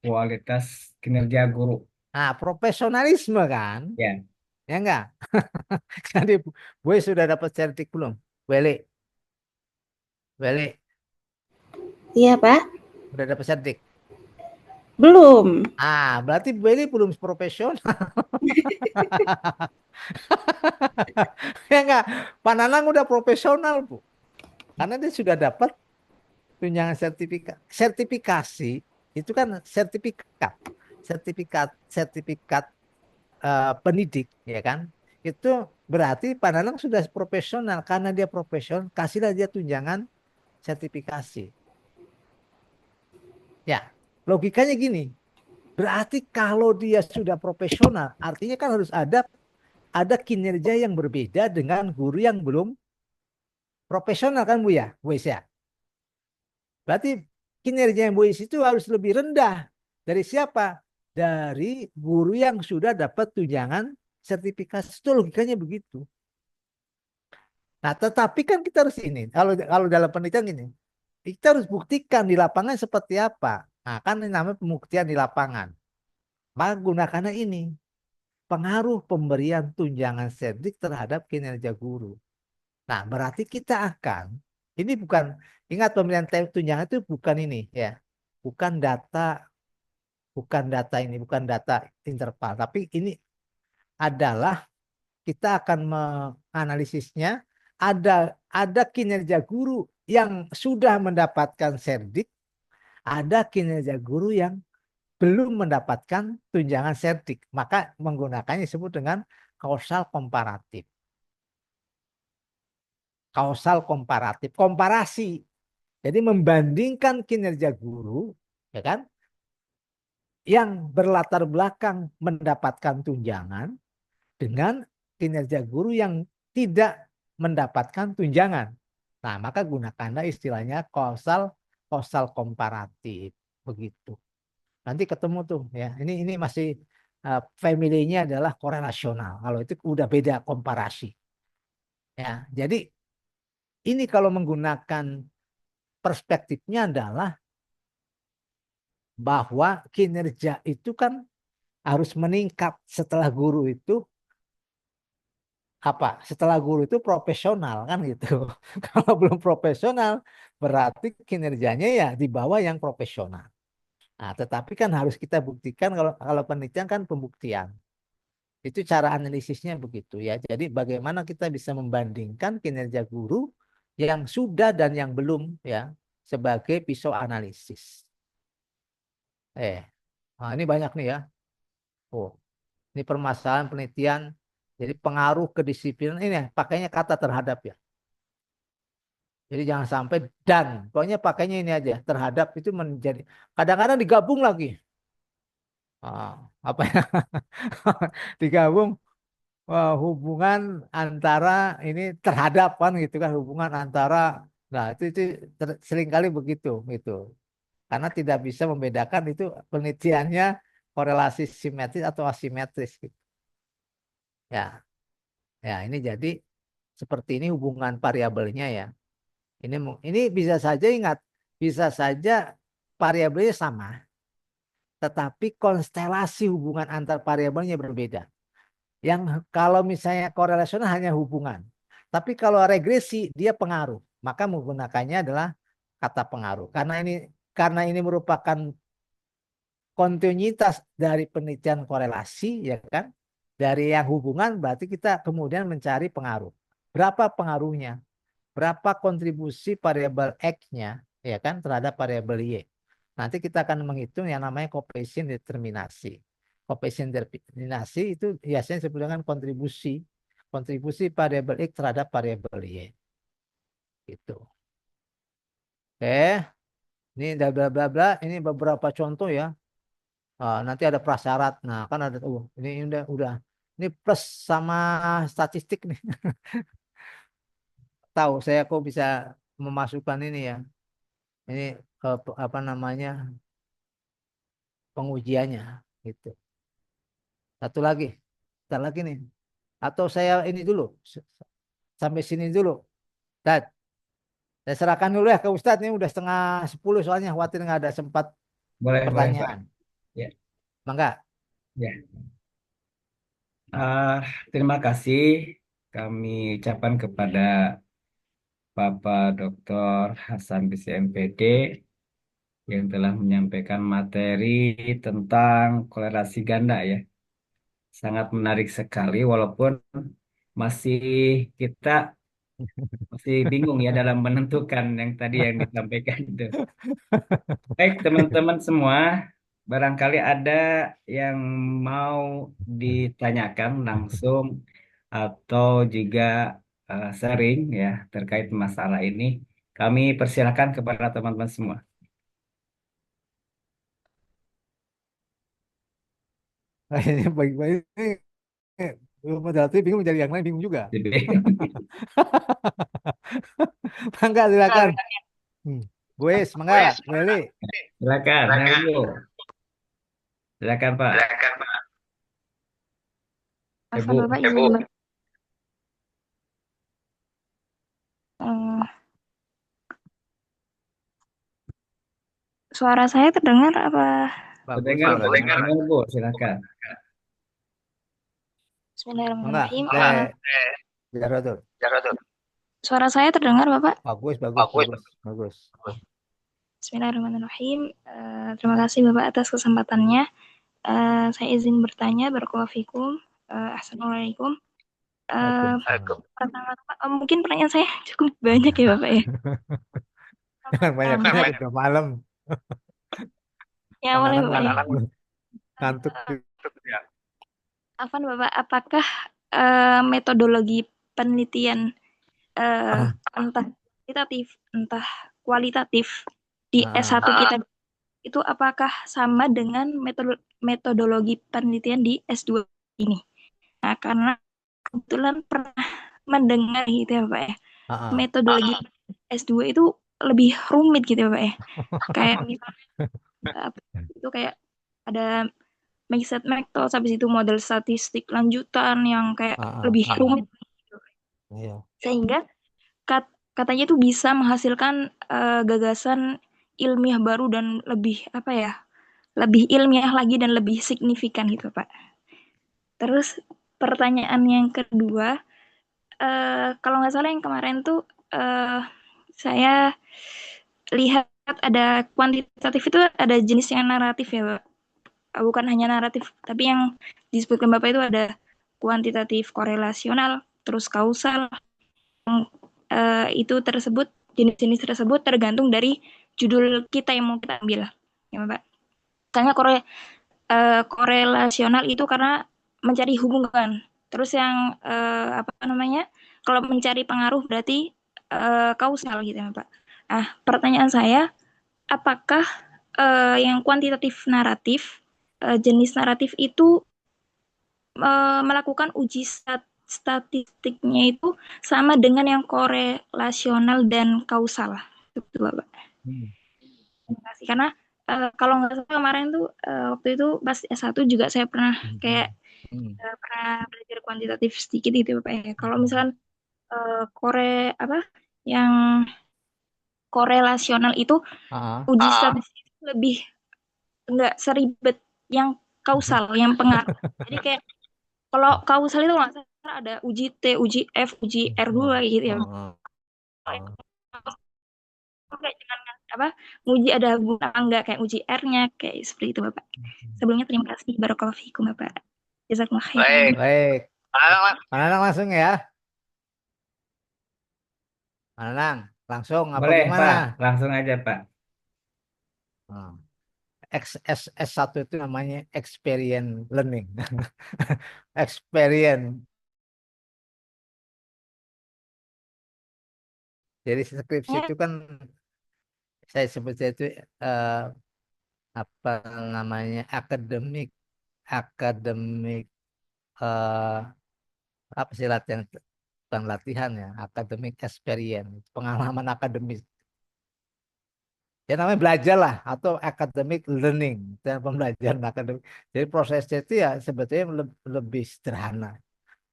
kualitas kinerja guru. Nah, profesionalisme kan? Ya, Ya enggak? Jadi, gue sudah dapat sertik belum? Wele, Wele, Iya, Pak. udah dapat sertik. Belum. Ah, berarti Wele belum profesional. Ya enggak? Pak Nanang udah profesional, Bu. Karena dia sudah dapat tunjangan sertifikat. Sertifikasi itu kan sertifikat. Sertifikat pendidik, ya kan? Itu berarti Pak Nanang sudah profesional. Karena dia profesional, kasihlah dia tunjangan sertifikasi. Ya, logikanya gini. Berarti kalau dia sudah profesional, artinya kan harus ada kinerja yang berbeda dengan guru yang belum profesional kan Bu ya, Bu Is ya. Berarti kinerja yang Bu Is itu harus lebih rendah dari siapa? Dari guru yang sudah dapat tunjangan sertifikasi. Itu logikanya begitu. Nah, tetapi kan kita harus ini, kalau dalam penelitian ini, kita harus buktikan di lapangan seperti apa. Nah, kan ini namanya pembuktian di lapangan. Maka gunakannya ini, pengaruh pemberian tunjangan serdik terhadap kinerja guru. Nah, berarti kita akan, ini bukan, ingat pemberian tunjangan itu bukan ini ya, bukan data, bukan data interval, tapi ini adalah kita akan menganalisisnya, ada kinerja guru yang sudah mendapatkan serdik, ada kinerja guru yang belum mendapatkan tunjangan serdik. Maka menggunakannya disebut dengan kausal komparatif. Kausal komparatif, komparasi. Jadi membandingkan kinerja guru, ya kan, yang berlatar belakang mendapatkan tunjangan dengan kinerja guru yang tidak mendapatkan tunjangan. Nah, maka gunakanlah istilahnya kausal komparatif, begitu. Nanti ketemu tuh ya. Ini masih family-nya adalah korelasional. Kalau itu udah beda komparasi. Ya, jadi ini kalau menggunakan perspektifnya adalah bahwa kinerja itu kan harus meningkat setelah guru itu apa? Setelah guru itu profesional kan gitu. Kalau belum profesional berarti kinerjanya ya di bawah yang profesional. Nah, tetapi kan harus kita buktikan kalau penelitian kan pembuktian. Itu cara analisisnya begitu ya. Jadi bagaimana kita bisa membandingkan kinerja guru yang sudah dan yang belum ya sebagai pisau analisis. Nah ini banyak nih ya. Oh, ini permasalahan penelitian. Jadi pengaruh kedisiplinan ini ya, pakainya kata terhadap ya. Jadi jangan sampai dan, pokoknya pakainya ini aja terhadap itu menjadi kadang-kadang digabung lagi. Apa ya? Digabung hubungan antara ini terhadap kan gitu kan hubungan antara nah itu seringkali begitu gitu karena tidak bisa membedakan itu penelitiannya korelasi simetris atau asimetris gitu ya ya ini jadi seperti ini hubungan variabelnya ya ini bisa saja ingat bisa saja variabelnya sama tetapi konstelasi hubungan antar variabelnya berbeda. Yang kalau misalnya korelasional hanya hubungan. Tapi kalau regresi dia pengaruh. Maka menggunakannya adalah kata pengaruh. Karena ini merupakan kontinuitas dari penelitian korelasi ya kan. Dari yang hubungan berarti kita kemudian mencari pengaruh. Berapa pengaruhnya? Berapa kontribusi variabel X-nya ya kan, terhadap variabel Y. Nanti kita akan menghitung yang namanya koefisien determinasi. Koefisien determinasi itu biasanya disebut dengan kontribusi variabel X terhadap variabel Y. Gitu. Oke, ini bla bla bla bla. Ini beberapa contoh ya. Nanti ada prasyarat. Nah, kan ada ini udah. Ini plus sama statistik nih. Tahu saya kok bisa memasukkan ini ya. Ini apa namanya? Pengujiannya gitu. Satu lagi. Satu lagi nih. Atau saya ini dulu sampai sini dulu. Dan saya serahkan dulu ya ke Ustadz. Ini udah 9:30 soalnya khawatir nggak ada sempat Boleh, boleh, Pak. pertanyaan. Ya, Mangga. ya. Terima kasih kami ucapkan kepada Bapak Dr. Hasan BCMPD yang telah menyampaikan materi tentang kolerasi ganda ya. Sangat menarik sekali walaupun masih kita masih bingung ya dalam menentukan yang tadi yang disampaikan itu. Baik, teman-teman semua, barangkali ada yang mau ditanyakan langsung atau juga sharing ya terkait masalah ini. Kami persilakan kepada teman-teman semua. Ini baik-baik. Moderator bingung mencari yang lain bingung juga. Jadi, Mangga silakan. Bu Es, mangga. Bu Eli. silakan, Ibu. Silakan, Pak. Afwan Ibu. Bapak izin Eh, suara saya terdengar apa? Bagus Dengar, suaranya. dengar, Bu. Silakan. Bismillahirrahmanirrahim. Mangga. Jaro tuh. Suara saya terdengar Bapak? Bagus. Bismillahirrahmanirrahim. Terima kasih Bapak atas kesempatannya. Saya izin bertanya. Barakallahu fikum. Assalamualaikum. Pertama-tama, mungkin pertanyaan saya cukup banyak ya Bapak ya. Jangan banyak-banyak udah malam. Ya boleh Bapak ya. Ngantuk. Afwan Bapak, apakah metodologi penelitian entah kuantitatif, entah kualitatif di S1 kita itu apakah sama dengan metodologi penelitian di S2 ini? Nah, karena kebetulan pernah mendengar gitu ya Pak ya, metodologi S2 itu lebih rumit gitu ya Pak ya. Kayak misalnya itu kayak ada mixed methods, habis itu model statistik lanjutan yang kayak lebih rumit. Iya. Sehingga katanya itu bisa menghasilkan gagasan ilmiah baru dan lebih apa ya, lebih ilmiah lagi dan lebih signifikan gitu Pak. Terus pertanyaan yang kedua, kalau nggak salah yang kemarin tuh saya lihat ada kuantitatif itu ada jenis yang naratif ya Pak. Bukan hanya naratif, tapi yang disebutkan Bapak itu ada kuantitatif korelasional, terus kausal. Itu tersebut, jenis-jenis tersebut tergantung dari judul kita yang mau kita ambil, ya Pak. Misalnya korelasional itu karena mencari hubungan. Terus yang kalau mencari pengaruh berarti kausal gitu ya Pak. Nah, pertanyaan saya, apakah yang kuantitatif naratif, jenis naratif itu melakukan uji statistiknya itu sama dengan yang korelasional dan kausal, itu Bapak. Terima kasih. Karena kalau nggak salah kemarin tuh waktu itu pas S1 juga saya pernah kayak pernah belajar kuantitatif sedikit gitu Bapak ya. Kalau misalkan yang korelasional itu uji statistik lebih nggak seribet yang kausal, yang pengaruh. Jadi kayak kalau kausal itu nggak salah ada uji T, uji F, uji R2 gitu ya. Kayak dengan uji ada hubungan enggak, kayak uji R-nya kayak seperti itu Bapak. Sebelumnya terima kasih, barakallahu fikum Bapak. Jazakumullah khairan. Baik. Anang langsung ya. Anang. Langsung apa Boleh, gimana? Pak. Langsung aja, Pak. Nah, S1 itu namanya experience learning. Experience. Jadi skripsi Ya, itu kan saya sebutnya itu eh, apa namanya akademik akademik eh, apa sih latihan, bukan latihan ya, akademik experience, pengalaman akademis. Ya namanya belajar lah atau academic learning dan pembelajaran akademik. Jadi prosesnya itu ya sebetulnya lebih sederhana.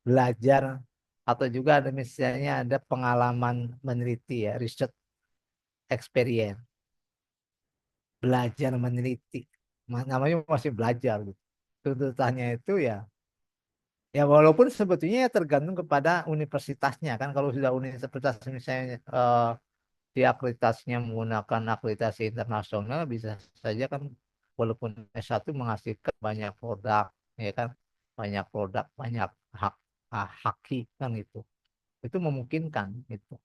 Belajar atau juga ada misalnya ada pengalaman meneliti ya, research experience, belajar meneliti. Namanya masih belajar gitu. Tuntutannya itu ya walaupun sebetulnya ya tergantung kepada universitasnya kan, kalau sudah universitas misalnya diakreditasinya menggunakan akreditasi internasional bisa saja kan, walaupun S1 menghasilkan banyak produk ya kan, banyak produk, banyak hak haki kan itu memungkinkan itu.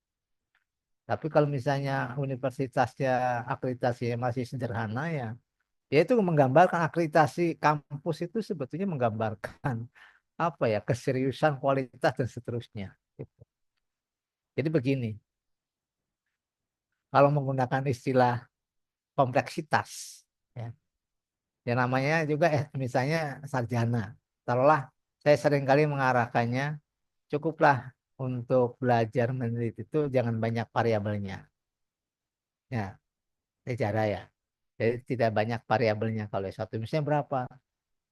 Tapi kalau misalnya universitasnya akreditasinya masih sederhana ya itu menggambarkan akreditasi kampus itu sebetulnya menggambarkan apa ya, keseriusan, kualitas dan seterusnya gitu. Jadi begini, kalau menggunakan istilah kompleksitas ya, ya namanya juga misalnya sarjana. Taruhlah saya seringkali mengarahkannya, cukuplah untuk belajar meneliti itu jangan banyak variabelnya. Ya, cara ya. Jadi tidak banyak variabelnya. Kalau S1 misalnya berapa?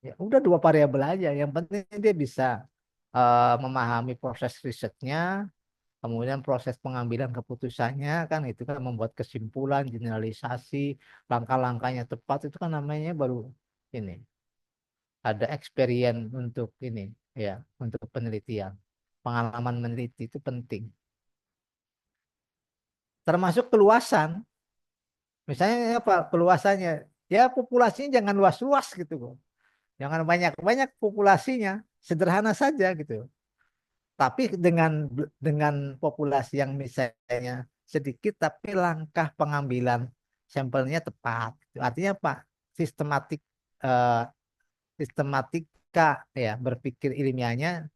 Ya udah 2 variabel aja. Yang penting dia bisa memahami proses risetnya, kemudian proses pengambilan keputusannya kan itu kan, membuat kesimpulan, generalisasi, langkah-langkahnya tepat, itu kan namanya baru ini. Ada experience untuk ini ya, untuk penelitian. Pengalaman meneliti itu penting. Termasuk keluasan. Misalnya apa keluasannya? Ya populasinya jangan luas-luas gitu kok. Jangan banyak-banyak populasinya, sederhana saja gitu. Tapi dengan populasi yang misalnya sedikit tapi langkah pengambilan sampelnya tepat. Artinya apa? Sistematik eh, sistematika ya, berpikir ilmiahnya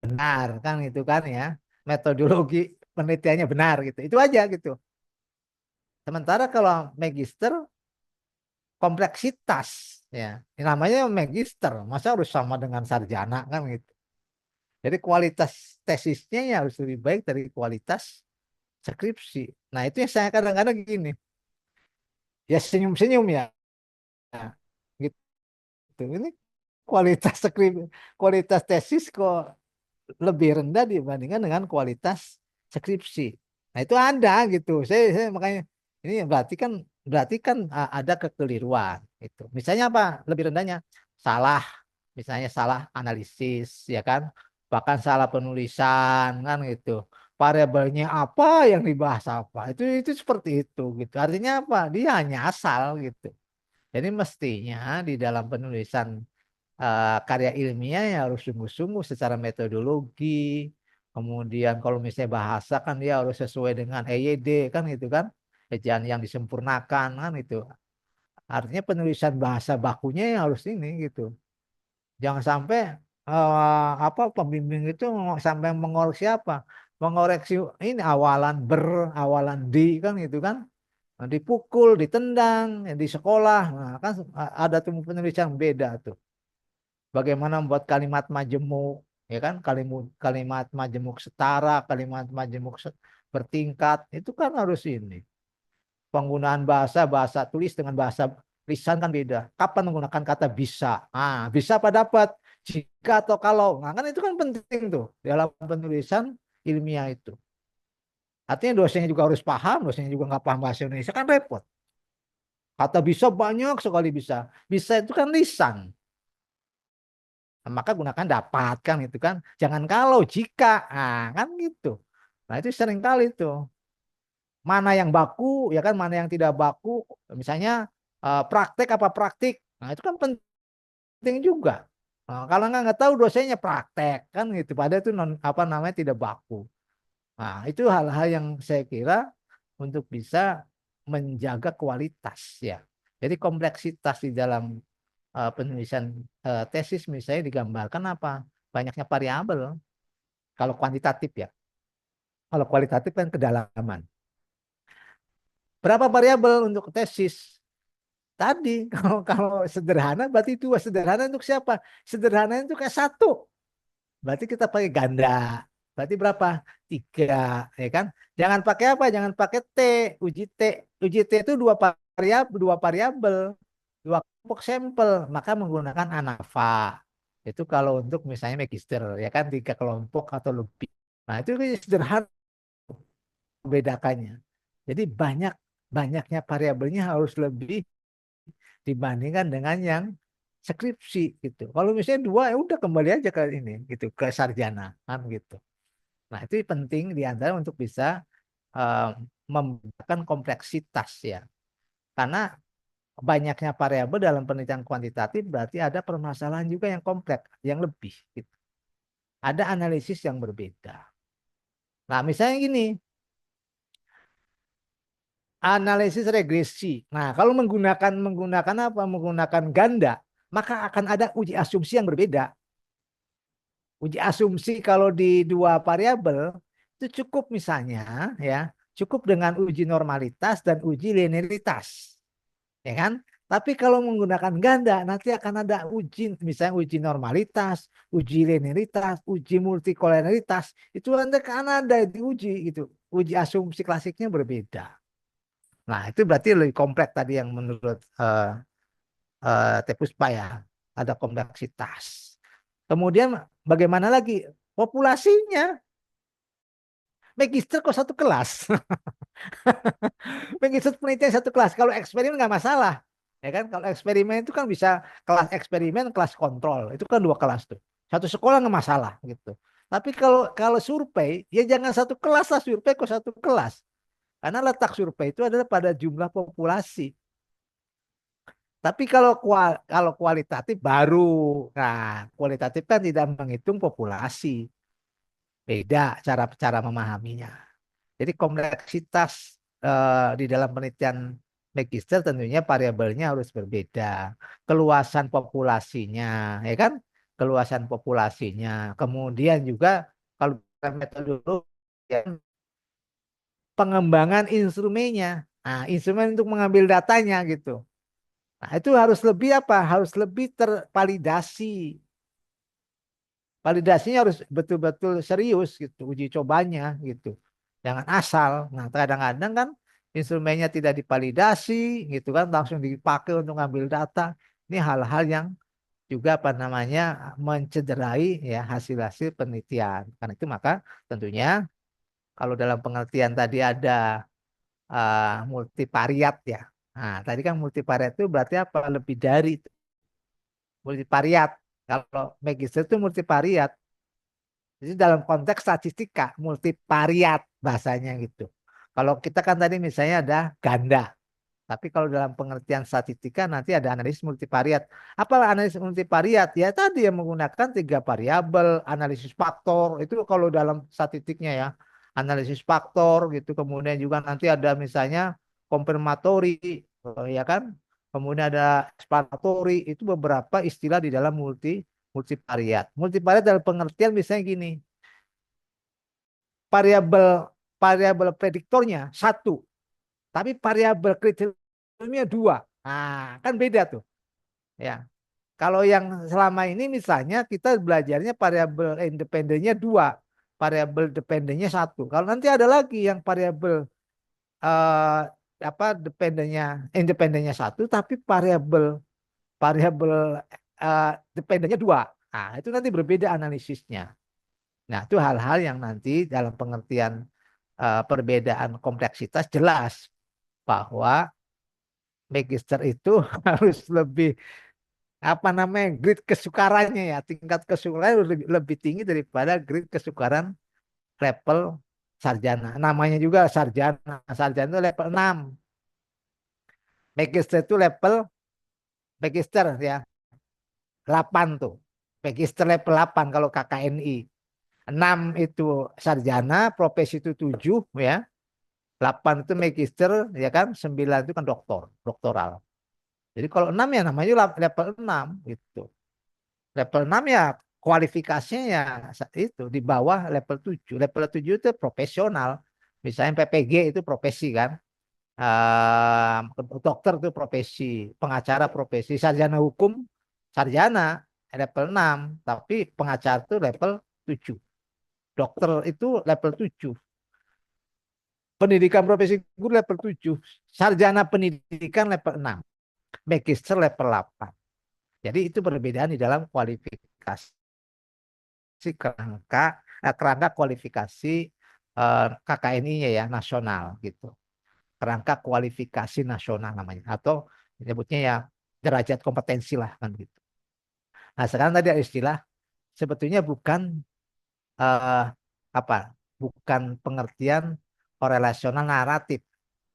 benar kan itu kan ya. Metodologi penelitiannya benar gitu. Itu aja gitu. Sementara kalau magister kompleksitas ya. Ini namanya magister, masa harus sama dengan sarjana kan gitu. Jadi kualitas tesisnya ya harus lebih baik dari kualitas skripsi. Nah, itu yang saya kadang-kadang gini. Ya senyum-senyum ya. Nah, gitu. Ini kualitas skripsi, kualitas tesis kok lebih rendah dibandingkan dengan kualitas skripsi. Nah, itu ada gitu. Saya makanya ini berarti kan ada kekeliruan itu. Misalnya apa? Lebih rendahnya salah, misalnya salah analisis ya kan, bahkan salah penulisan kan gitu. Variabelnya apa yang dibahas apa? Itu seperti itu gitu. Artinya apa? Dia hanya asal gitu. Jadi mestinya di dalam penulisan karya ilmiah ya harus sungguh-sungguh secara metodologi. Kemudian kalau misalnya bahasa kan dia harus sesuai dengan EYD kan gitu kan. Ejaan yang disempurnakan kan itu. Artinya penulisan bahasa bakunya yang harus ini gitu. Jangan sampai apa pembimbing itu sampai mengoreksi apa? Mengoreksi ini awalan awalan di kan gitu kan. Dipukul, ditendang, di sekolah. Nah, kan ada tuh penulisan beda tuh. Bagaimana membuat kalimat majemuk, ya kan? Kalimat majemuk setara, kalimat majemuk bertingkat, itu kan harus ini. Penggunaan bahasa bahasa tulis dengan bahasa lisan kan beda. Kapan menggunakan kata bisa? Bisa apa dapat? Jika atau kalau. Nah, kan itu kan penting tuh dalam penulisan ilmiah itu. Artinya dosennya juga harus paham, dosennya juga nggak paham bahasa Indonesia kan repot. Kata bisa banyak sekali bisa. Bisa itu kan lisan. Maka gunakan dapat kan itu kan, jangan kalau, jika, kan gitu. Nah itu sering kali tuh, mana yang baku ya kan, mana yang tidak baku, misalnya praktek apa praktik, nah itu kan penting juga. Nah, kalau nggak tahu dosennya praktek kan gitu, padahal itu non, apa namanya tidak baku. Nah, itu hal-hal yang saya kira untuk bisa menjaga kualitas ya. Jadi kompleksitas di dalam penulisan tesis misalnya digambarkan apa? Banyaknya variabel. Kalau kuantitatif ya. Kalau kualitatif kan kedalaman. Berapa variabel untuk tesis? Tadi kalau sederhana berarti dua. Sederhana untuk siapa? Sederhana untuk S1. Berarti kita pakai ganda. Berarti berapa? Tiga, ya kan? Jangan pakai apa? Jangan pakai T, uji T. Uji T itu dua variabel, dua kelompok sampel. Maka menggunakan ANAVA. Itu kalau untuk misalnya magister, ya kan? Tiga kelompok atau lebih. Nah, itu sederhana membedakannya. Jadi banyaknya variabelnya harus lebih dibandingkan dengan yang skripsi gitu. Kalau misalnya dua ya udah kembali aja ke ini gitu ke sarjana kan gitu. Nah, itu penting di antara untuk bisa uh, membedakan kompleksitas ya. Karena banyaknya variabel dalam penelitian kuantitatif berarti ada permasalahan juga yang kompleks, yang lebih gitu. Ada analisis yang berbeda. Nah, misalnya gini, analisis regresi. Nah, kalau menggunakan apa? Menggunakan ganda, maka akan ada uji asumsi yang berbeda. Uji asumsi kalau di dua variabel itu cukup misalnya ya, cukup dengan uji normalitas dan uji linearitas. Ya kan? Tapi kalau menggunakan ganda nanti akan ada uji misalnya uji normalitas, uji linearitas, uji multikoleritas. Itu nanti akan ada diuji gitu. Uji asumsi klasiknya berbeda. Nah, itu berarti lebih kompleks tadi yang menurut Tepuspa ya. Ada kompleksitas. Kemudian bagaimana lagi? Populasinya. Magister kok satu kelas. Magister penelitian satu kelas. Kalau eksperimen nggak masalah. Ya kan? Kalau eksperimen itu kan bisa kelas eksperimen, kelas kontrol. Itu kan dua kelas tuh. Satu sekolah nggak masalah gitu. Tapi kalau kalau survei, ya jangan satu kelas lah survei kok satu kelas. Karena letak survei itu adalah pada jumlah populasi. Tapi kalau kualitatif baru, nah kualitatif kan tidak menghitung populasi, beda cara memahaminya. Jadi kompleksitas di dalam penelitian magister tentunya variabelnya harus berbeda, keluasan populasinya, ya kan, keluasan populasinya. Kemudian juga kalau metodologi, ya, pengembangan instrumennya, nah instrumen untuk mengambil datanya gitu. Nah, itu harus lebih apa? Harus lebih tervalidasi. Validasinya harus betul-betul serius gitu, uji cobanya gitu. Jangan asal. Nah, kadang-kadang kan instrumennya tidak divalidasi gitu kan, langsung dipakai untuk ngambil data. Ini hal-hal yang juga apa namanya mencederai ya hasil-hasil penelitian. Karena itu maka tentunya kalau dalam pengertian tadi ada multivariat ya. Nah, tadi kan multivariat itu berarti apa? Lebih dari multivariat. Kalau magister itu multivariat. Jadi dalam konteks statistika multivariat bahasanya gitu. Kalau kita kan tadi misalnya ada ganda. Tapi kalau dalam pengertian statistika nanti ada analisis multivariat. Apa analisis multivariat? Ya tadi yang menggunakan tiga variabel, analisis faktor. Itu kalau dalam statistiknya ya. Analisis faktor gitu. Kemudian juga nanti ada misalnya konfirmatori, ya kan? Kemudian ada eksploratori. Itu beberapa istilah di dalam multivariat. Multivariat dalam pengertian misalnya gini. Variabel variabel prediktornya satu, tapi variabel kriterianya dua. Nah, kan beda tuh. Ya. Kalau yang selama ini misalnya kita belajarnya variabel independennya dua, variabel dependennya satu. Kalau nanti ada lagi yang variabel eh, apa dependennya independennya satu, tapi variabel variabel dependennya dua. Nah, itu nanti berbeda analisisnya. Nah, itu hal-hal yang nanti dalam pengertian perbedaan kompleksitas jelas bahwa magister itu harus lebih apa namanya grade kesukarannya ya tingkat kesukaran lebih tinggi daripada grade kesukaran level sarjana. Namanya juga sarjana. Sarjana itu level 6. Magister itu level magister ya 8 tuh. Magister level 8 kalau KKNI. 6 itu sarjana, profesi itu 7 ya. 8 itu magister ya kan, 9 itu kan doktoral. Jadi kalau 6 ya namanya level 6 gitu. Level 6 ya kualifikasinya ya itu di bawah level 7. Level 7 itu profesional. Misalnya PPG itu profesi kan. Eh, Dokter itu profesi, pengacara profesi, sarjana hukum sarjana level 6, tapi pengacara itu level 7. Dokter itu level 7. Pendidikan profesi guru level 7. Sarjana pendidikan level 6. Magister level 8. Jadi itu perbedaan di dalam kualifikasi kerangka kualifikasi KKNI-nya ya nasional gitu. Kerangka kualifikasi nasional namanya atau menyebutnya ya derajat kompetensi lah kan gitu. Nah, sekarang tadi ada istilah sebetulnya bukan eh, apa? Bukan pengertian korelasional naratif.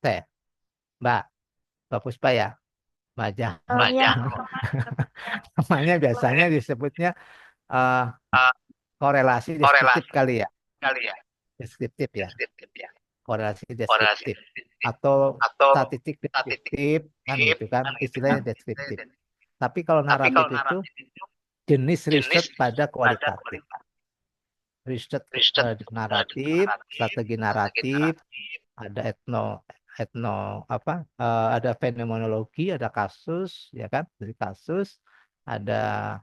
Teh, Mbak, Mbak Puspa ya, Mbak Ya, namanya biasanya disebutnya eh, korelasi deskriptif kali ya, deskriptif ya, korelasi deskriptif atau statistik deskriptif kan gitu kan, istilahnya deskriptif. Tapi kalau naratif itu jenis riset pada kualitatif. Riset naratif, strategi naratif, ada etno apa ada fenomenologi, ada kasus ya kan, dari kasus ada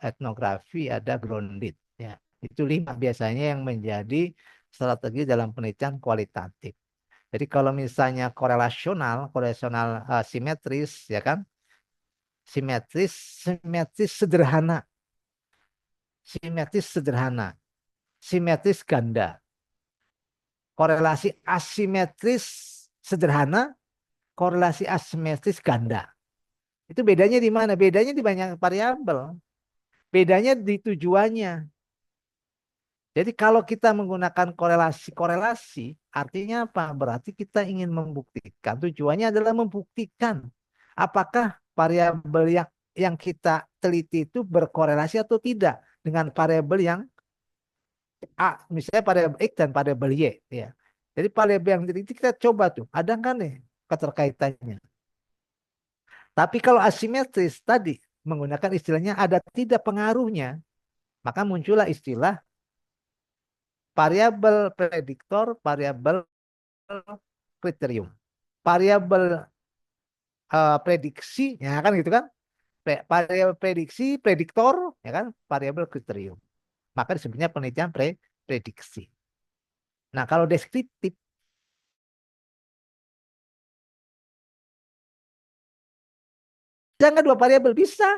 etnografi, ada grounded ya. Itu 5 biasanya yang menjadi strategi dalam penelitian kualitatif. Jadi kalau misalnya korelasional simetris ya kan, simetris sederhana, simetris ganda. Korelasi asimetris sederhana, korelasi asimetris ganda. Itu bedanya di mana? Bedanya di banyak variabel. Bedanya di tujuannya. Jadi kalau kita menggunakan korelasi, artinya apa? Berarti kita ingin membuktikan. Tujuannya adalah membuktikan apakah variabel yang kita teliti itu berkorelasi atau tidak dengan variabel yang A, misalnya variabel X dan variabel Y. Ya. Jadi variabel yang teliti kita coba tuh, ada nggak nih keterkaitannya. Tapi kalau asimetris tadi menggunakan istilahnya ada tidak pengaruhnya, maka muncullah istilah variabel prediktor, variabel kriterium. Variabel prediksi, ya kan gitu kan? Variabel prediksi, prediktor, ya kan? Variabel kriterium. Maka disebutnya penelitian prediksi. Nah, kalau deskriptif, jangan 2 variabel bisa,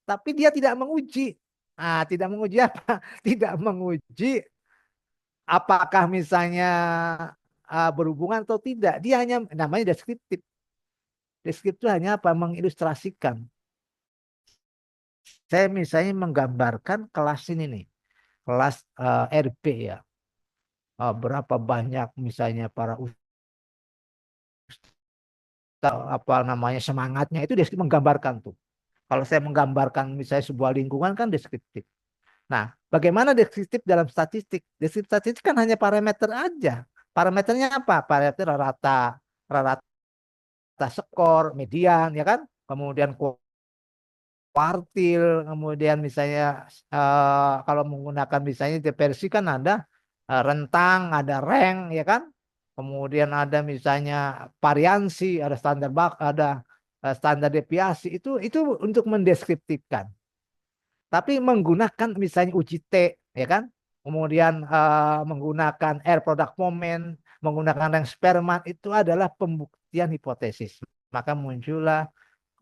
tapi dia tidak menguji. Nah, tidak menguji apa? Tidak menguji apakah misalnya berhubungan atau tidak. Dia hanya namanya deskriptif. Deskriptif itu hanya apa? Mengilustrasikan. Saya misalnya menggambarkan kelas ini nih, kelas RB ya. Berapa banyak misalnya para apa namanya semangatnya itu deskriptif menggambarkan tuh. Kalau saya menggambarkan misalnya sebuah lingkungan kan deskriptif. Nah, bagaimana deskriptif dalam statistik? Deskriptif statistik kan hanya parameter aja. Parameternya apa? Parameter rata skor, median, ya kan? Kemudian kuartil, kemudian misalnya kalau menggunakan misalnya dispersi kan ada rentang, ada rank, ya kan? Kemudian ada misalnya variansi, ada ada standar deviasi. Itu untuk mendeskriptifkan. Tapi menggunakan misalnya uji T, ya kan? Kemudian menggunakan air product moment, menggunakan rank Spearman itu adalah pembuktian hipotesis. Maka muncullah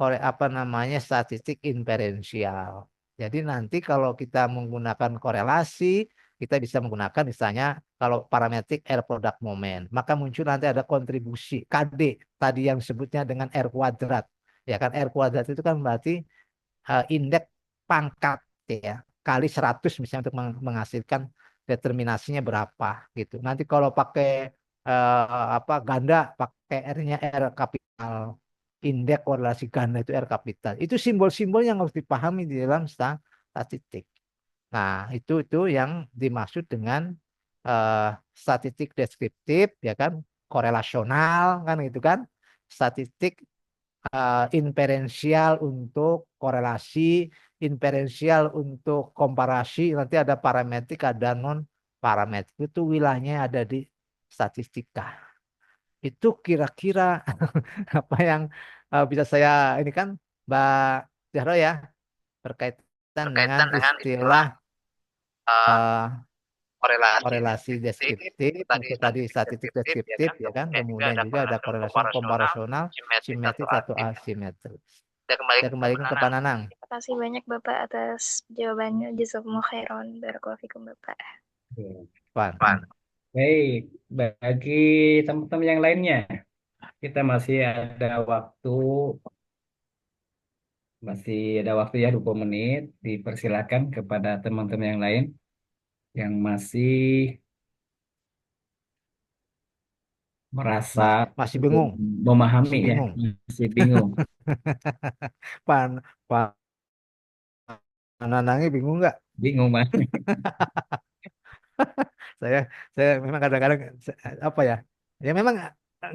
apa namanya statistik inferensial. Jadi nanti kalau kita menggunakan korelasi, kita bisa menggunakan misalnya kalau parametrik air product moment, maka muncul nanti ada kontribusi KD tadi yang disebutnya dengan R kuadrat. Ya kan R kuadrat itu kan berarti indeks pangkat ya kali 100 misalnya untuk menghasilkan determinasinya berapa gitu. Nanti kalau pakai apa ganda pakai R-nya R kapital. Indeks korelasi ganda itu R kapital. Itu simbol-simbol yang harus dipahami di dalam statistik. Nah, itu yang dimaksud dengan eh, statistik deskriptif, ya kan, korelasional, kan gitu kan, statistik inferensial untuk korelasi, inferensial untuk komparasi, nanti ada parametrik, ada non parametrik, itu wilayahnya ada di statistika. Itu kira-kira apa yang bisa saya ini kan, Mbak Zahro ya, berkaitan dengan istilah eh, korelasi deskriptif, itu tadi statistik deskriptif, ya kan, kemudian juga ada korelasi komparasional, simetris atau asimetris. Saya kembalikan ke Pak Nanang. Terima kasih banyak Bapak atas jawabannya. Jazakumullah khairan. Barakallahu fikum Bapak. Pak. Baik, bagi teman-teman yang lainnya, kita masih ada waktu ya 20 menit. Dipersilakan kepada teman-teman yang lain yang masih merasa Masih belum bingung, memahami masih ya, bingung. masih bingung, Pak Pak Nanangnya bingung nggak? bingung Mas. Saya saya memang kadang-kadang apa ya? Ya memang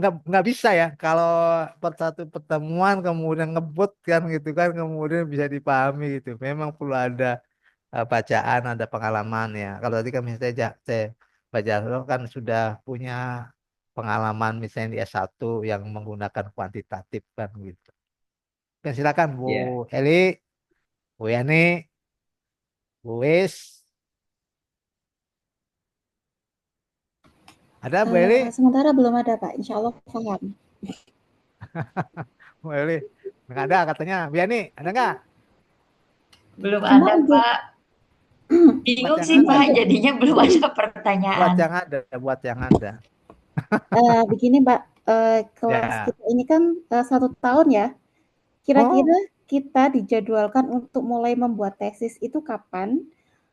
nggak bisa ya kalau per satu pertemuan kemudian ngebut kan gitu kan, kemudian bisa dipahami gitu. Memang perlu ada bacaan, ada pengalaman ya. Kalau tadi kan misalnya Pak Jarwo kan sudah punya pengalaman misalnya di S1 yang menggunakan kuantitatif kan gitu. Oke, silakan Bu Ya, Eli, Bu Yani, Bu Wis. Ada Bu Eli? Sementara belum ada, Pak. Insya Allah paham. Bu Eli. Nggak ada katanya. Bu Yani, ada nggak? Belum Semua ada, udah. Pak. Buat Bingung yang sih, ada, Pak. Jadinya belum ada buat pertanyaan. yang ada, buat yang ada. Begini, Mbak. Kelas Ya. kita ini kan 1 tahun ya. Oh, Kira-kira kita dijadwalkan untuk mulai membuat tesis itu kapan?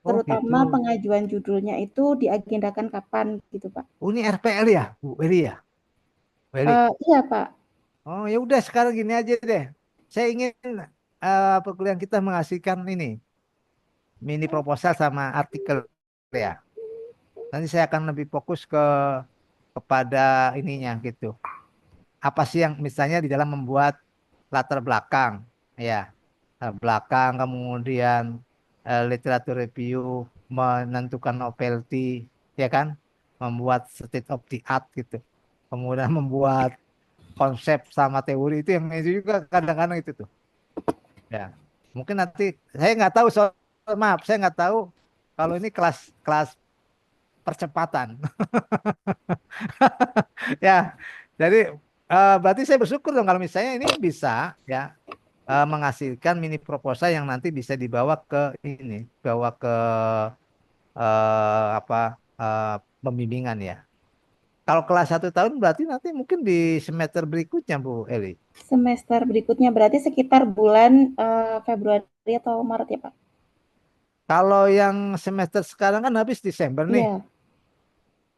oh gitu. Terutama pengajuan judulnya itu diagendakan kapan gitu, Pak? Oh, ini RPL ya, Bu Eli ya? Bu Eli. Iya, Pak. Oh, ya udah sekarang gini aja deh. Saya ingin perkuliahan kita menghasilkan ini mini proposal sama artikel ya. Nanti saya akan lebih fokus kepada ininya gitu. Apa sih yang misalnya di dalam membuat latar belakang, ya, latar belakang, kemudian literatur review, menentukan novelty, ya kan, membuat state of the art gitu, kemudian membuat konsep sama teori, itu juga kadang-kadang itu tuh, ya. Mungkin nanti saya nggak tahu soal, maaf, saya nggak tahu kalau ini kelas percepatan. Ya, jadi berarti saya bersyukur dong kalau misalnya ini bisa ya menghasilkan mini proposal yang nanti bisa dibawa ke ini, bawa ke apa pembimbingan ya. Kalau kelas 1 tahun berarti nanti mungkin di semester berikutnya Bu Eli. Semester berikutnya berarti sekitar bulan Februari atau Maret ya, Pak? Kalau yang semester sekarang kan habis Desember nih, Iya,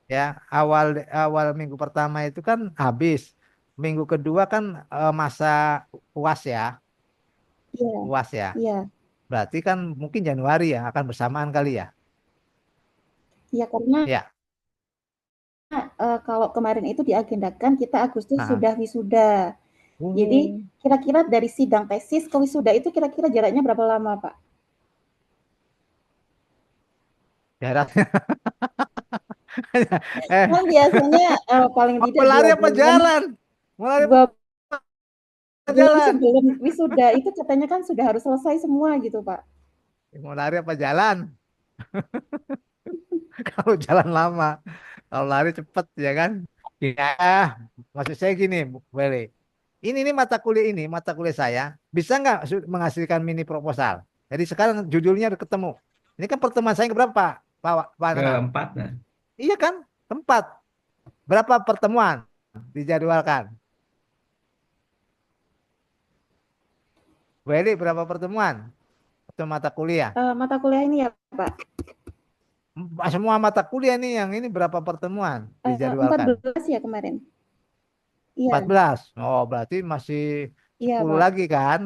ya, awal awal minggu pertama itu kan habis, minggu kedua kan masa UAS ya, iya, UAS ya. iya. Berarti kan mungkin Januari ya akan bersamaan kali ya. Iya, karena Ya. kalau kemarin itu diagendakan kita Agustus Nah. sudah wisuda. Jadi kira-kira dari sidang tesis ke wisuda itu kira-kira jaraknya berapa lama, Pak? Jaraknya. eh, Kan biasanya paling mau tidak lari apa jalan? Mau lari apa 2 bulan jalan? sebelum wisuda itu katanya kan sudah harus selesai semua gitu, Pak. Mau lari apa jalan? Kalau jalan lama, kalau lari cepet ya kan? Ya, maksud saya gini, Bu Weli. Ini mata kuliah saya bisa nggak menghasilkan mini proposal? Jadi sekarang judulnya udah ketemu. Ini kan pertemuan saya yang keberapa, Pak Nanang? keempat. Nah. Iya kan? Tempat. Berapa pertemuan dijadwalkan? Bu Eli, berapa pertemuan atau mata kuliah? Mata kuliah ini ya, Pak. Semua mata kuliah nih yang ini berapa pertemuan dijadwalkan? 14 ya kemarin. Iya, 14. Oh, berarti masih iya, 10 Pak. lagi kan?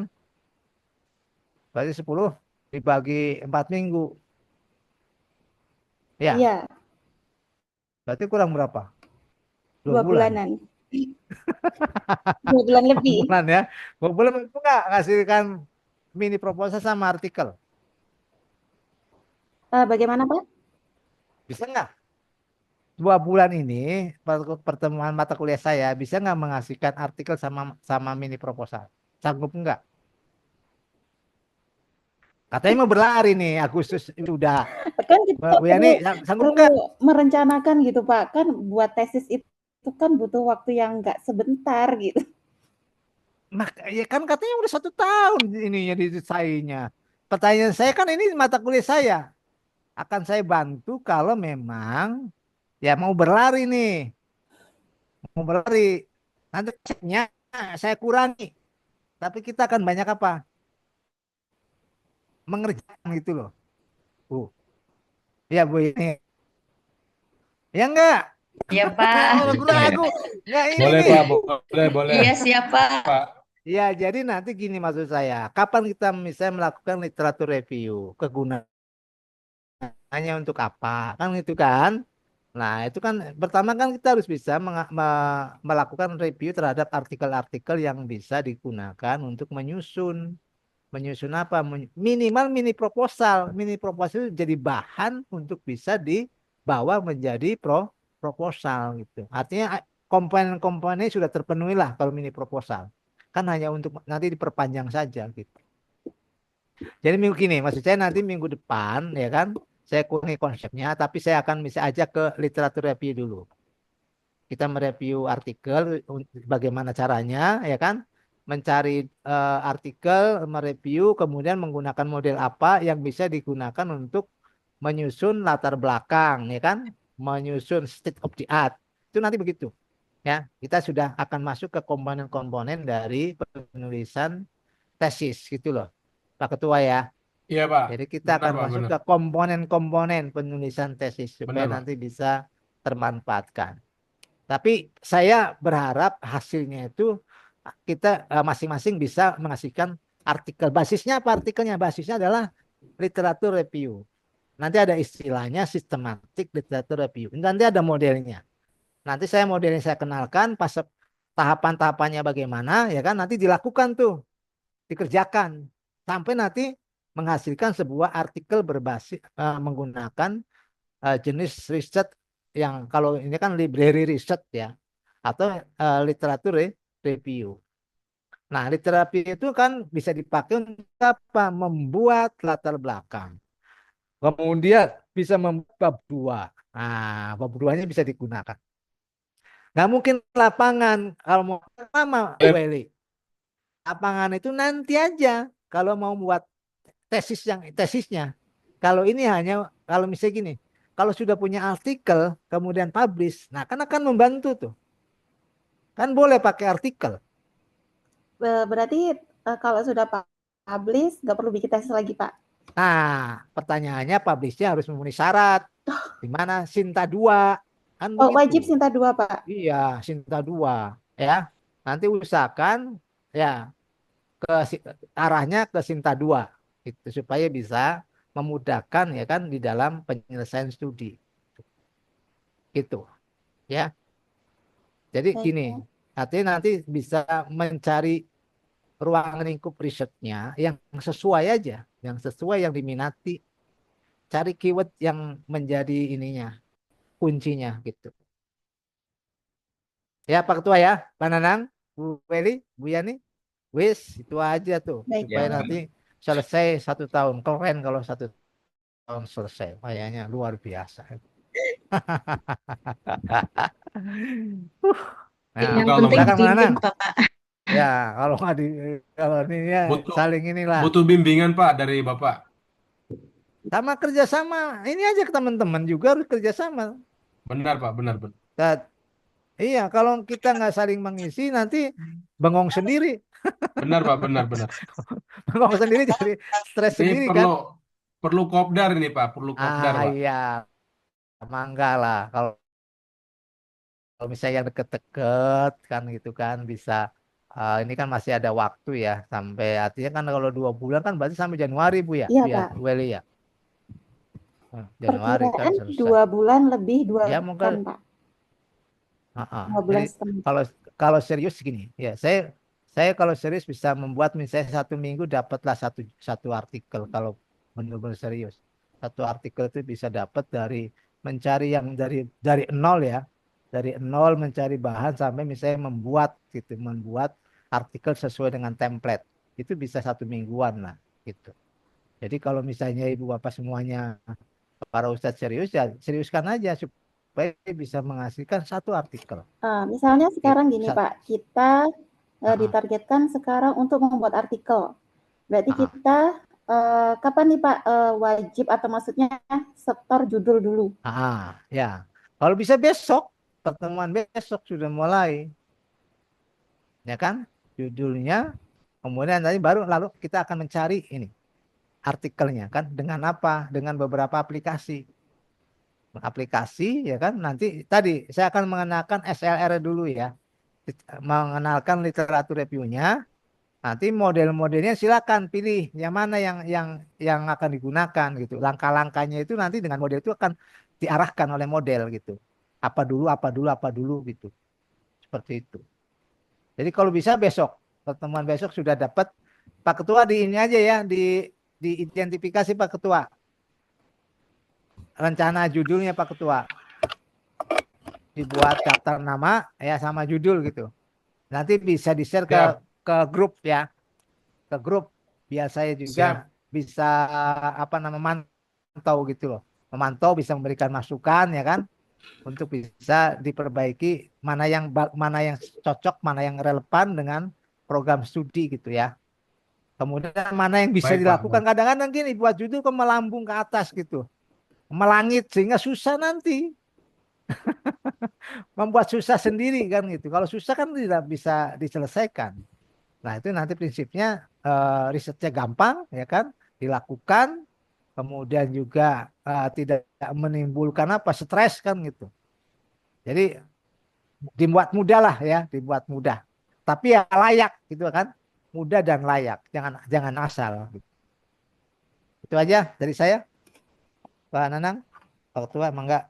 Berarti 10 dibagi 4 minggu. Ya, Iya, berarti kurang berapa? 2 2 bulan. bulanan. 2 bulan 2 lebih. bulan ya. 2 bulan itu nggak ngasihkan mini proposal sama artikel. Bagaimana Pak? Bisa nggak? 2 bulan ini pertemuan mata kuliah saya bisa nggak menghasilkan artikel sama sama mini proposal? Sanggup nggak? Katanya mau berlari nih Agustus udah. Kan kita Bu Yani sanggup nggak? perlu merencanakan gitu Pak. Kan buat tesis itu kan butuh waktu yang nggak sebentar gitu. Ya kan katanya udah 1 tahun ininya disainya. Pertanyaan saya kan ini mata kuliah saya. Akan saya bantu kalau memang ya mau berlari nih. Mau berlari. Nanti ceknya saya kurangi. Tapi kita akan banyak apa? Mengerjakan gitu loh. Bu. Ya Bu ini. Ya enggak? Ya Pak. Aku ragu. Enggak ini Boleh nih. Pak, boleh Iya siapa? Pak. Ya jadi nanti gini maksud saya. Kapan kita misalnya melakukan literatur review? Kegunaannya untuk apa? Kan itu kan? Nah, itu kan pertama kan kita harus bisa melakukan review terhadap artikel-artikel yang bisa digunakan untuk menyusun. Menyusun apa? Minimal mini proposal. Mini proposal itu jadi bahan untuk bisa dibawa menjadi proposal gitu. Artinya komponen-komponennya sudah terpenuhi lah kalau mini proposal. Kan hanya untuk nanti diperpanjang saja gitu. Jadi minggu gini, maksud saya nanti minggu depan ya kan, saya kurangi konsepnya, tapi saya akan bisa ajak ke literatur review dulu. Kita mereview artikel, bagaimana caranya, ya kan, mencari artikel, mereview, kemudian menggunakan model apa yang bisa digunakan untuk menyusun latar belakang, ya kan, menyusun state of the art. Itu nanti begitu, ya. Kita sudah akan masuk ke komponen-komponen dari penulisan tesis, gitu loh, Pak Ketua ya. Iya Pak, Jadi kita benar akan Pak, masuk benar, ke komponen-komponen penulisan tesis supaya benar Pak. nanti bisa termanfaatkan. Tapi saya berharap hasilnya itu kita masing-masing bisa menghasilkan artikel. Basisnya apa artikelnya? Basisnya adalah literatur review. Nanti ada istilahnya sistematik literatur review. Nanti ada modelnya. Nanti saya modelnya saya kenalkan, pas tahapan-tahapannya bagaimana, ya kan? Nanti dilakukan tuh, dikerjakan sampai nanti menghasilkan sebuah artikel berbasis menggunakan jenis riset yang kalau ini kan library research ya atau literatur review. Nah, literatur itu kan bisa dipakai untuk apa? Membuat latar belakang. Kemudian bisa membuat bab 2. Nah, bab 2-nya bisa digunakan. Nggak mungkin lapangan kalau mau lama, Weli. Lapangan itu nanti aja kalau mau buat tesisnya. Kalau ini hanya kalau misalnya gini, kalau sudah punya artikel kemudian publish, nah kan akan membantu tuh. Kan boleh pakai artikel. Berarti kalau sudah publish nggak perlu bikin tesis lagi Pak. Nah, pertanyaannya publishnya harus memenuhi syarat. Di mana Sinta 2 kan Oh, begitu. wajib Sinta 2 Pak. Iya, Sinta 2 ya. Nanti usahakan ya ke arahnya ke Sinta 2 itu supaya bisa memudahkan ya kan di dalam penyelesaian studi. Gitu ya. Jadi Baik, gini, Pak. artinya nanti bisa mencari ruang lingkup risetnya yang sesuai aja, yang sesuai yang diminati, cari keyword yang menjadi ininya, kuncinya gitu. Ya Pak Ketua ya, Pak Nanang, Bu Weli, Bu Yani, wis itu aja tuh Baik, supaya Ya, Pak. nanti selesai 1 tahun, keren kalau 1 tahun selesai, kayaknya luar biasa. Nah, Itu Yang kalau penting silakan Pak Nanang. dibimbing, Pak. Ya, kalau nggak di kalau ini ya butuh saling inilah. butuh bimbingan Pak dari Bapak. Sama kerjasama. Ini aja ke teman-teman juga harus kerjasama. Benar Pak, benar benar. Iya, kalau kita nggak saling mengisi nanti bengong sendiri, Benar Pak, benar benar. bengong sendiri jadi stres Ini sendiri kan. perlu perlu kopdar ini Pak, perlu kopdar Pak. Iya, mangga lah. Kalau misalnya yang deket-deket kan gitu kan bisa. Ini kan masih ada waktu ya sampai artinya kan kalau 2 bulan kan berarti sampai Januari Bu ya, Iya, Bu ya, Pak. Weli ya. Januari kan Perkiraan selesai. 2 bulan lebih 2 Ya pekan, mungkin Pak. ah. 2 bulan Jadi setengah. kalau kalau serius gini, ya saya kalau serius bisa membuat misalnya 1 minggu dapatlah satu satu artikel kalau benar-benar serius. Satu artikel itu bisa dapat dari mencari yang dari nol ya, dari nol mencari bahan sampai misalnya membuat gitu, membuat artikel sesuai dengan template itu bisa 1 mingguan lah gitu. Jadi kalau misalnya ibu bapak semuanya para ustadz serius ya seriuskan aja supaya bisa menghasilkan satu artikel. Misalnya sekarang Gitu. gini Pak, kita Ah, ditargetkan sekarang untuk membuat artikel. Berarti ah, kita kapan nih Pak wajib atau maksudnya setor judul dulu? ya. Kalau bisa besok, pertemuan besok sudah mulai, ya kan? Judulnya, kemudian tadi baru lalu kita akan mencari ini artikelnya kan dengan apa? Dengan beberapa aplikasi. Aplikasi ya kan nanti tadi saya akan mengenalkan SLR dulu ya. Mengenalkan literatur reviewnya. Nanti model-modelnya silakan pilih yang mana yang akan digunakan gitu. Langkah-langkahnya itu nanti dengan model itu akan diarahkan oleh model gitu. Apa dulu, apa dulu, apa dulu gitu. Seperti itu. Jadi kalau bisa besok, pertemuan besok sudah dapat Pak Ketua di ini aja ya, diidentifikasi Pak Ketua. Rencana judulnya Pak Ketua. Dibuat daftar nama ya sama judul gitu. Nanti bisa di-share Siap, ke grup ya, ke grup biar saya siap. juga bisa apa namanya memantau gitu loh. Memantau bisa memberikan masukan ya kan untuk bisa diperbaiki mana yang cocok, mana yang relevan dengan program studi gitu ya. Kemudian mana yang bisa Baik, Pak. dilakukan kadang-kadang gini buat judul kok melambung ke atas gitu. Melangit sehingga susah nanti membuat susah sendiri kan gitu. Kalau susah kan tidak bisa diselesaikan. Nah, itu nanti prinsipnya risetnya gampang ya kan, dilakukan, kemudian juga tidak menimbulkan apa stres kan gitu. Jadi dibuat mudah lah ya, dibuat mudah. Tapi ya layak gitu kan, mudah dan layak. Jangan jangan asal. Gitu. Itu aja dari saya, Pak Nanang, Pak Ketua, emang enggak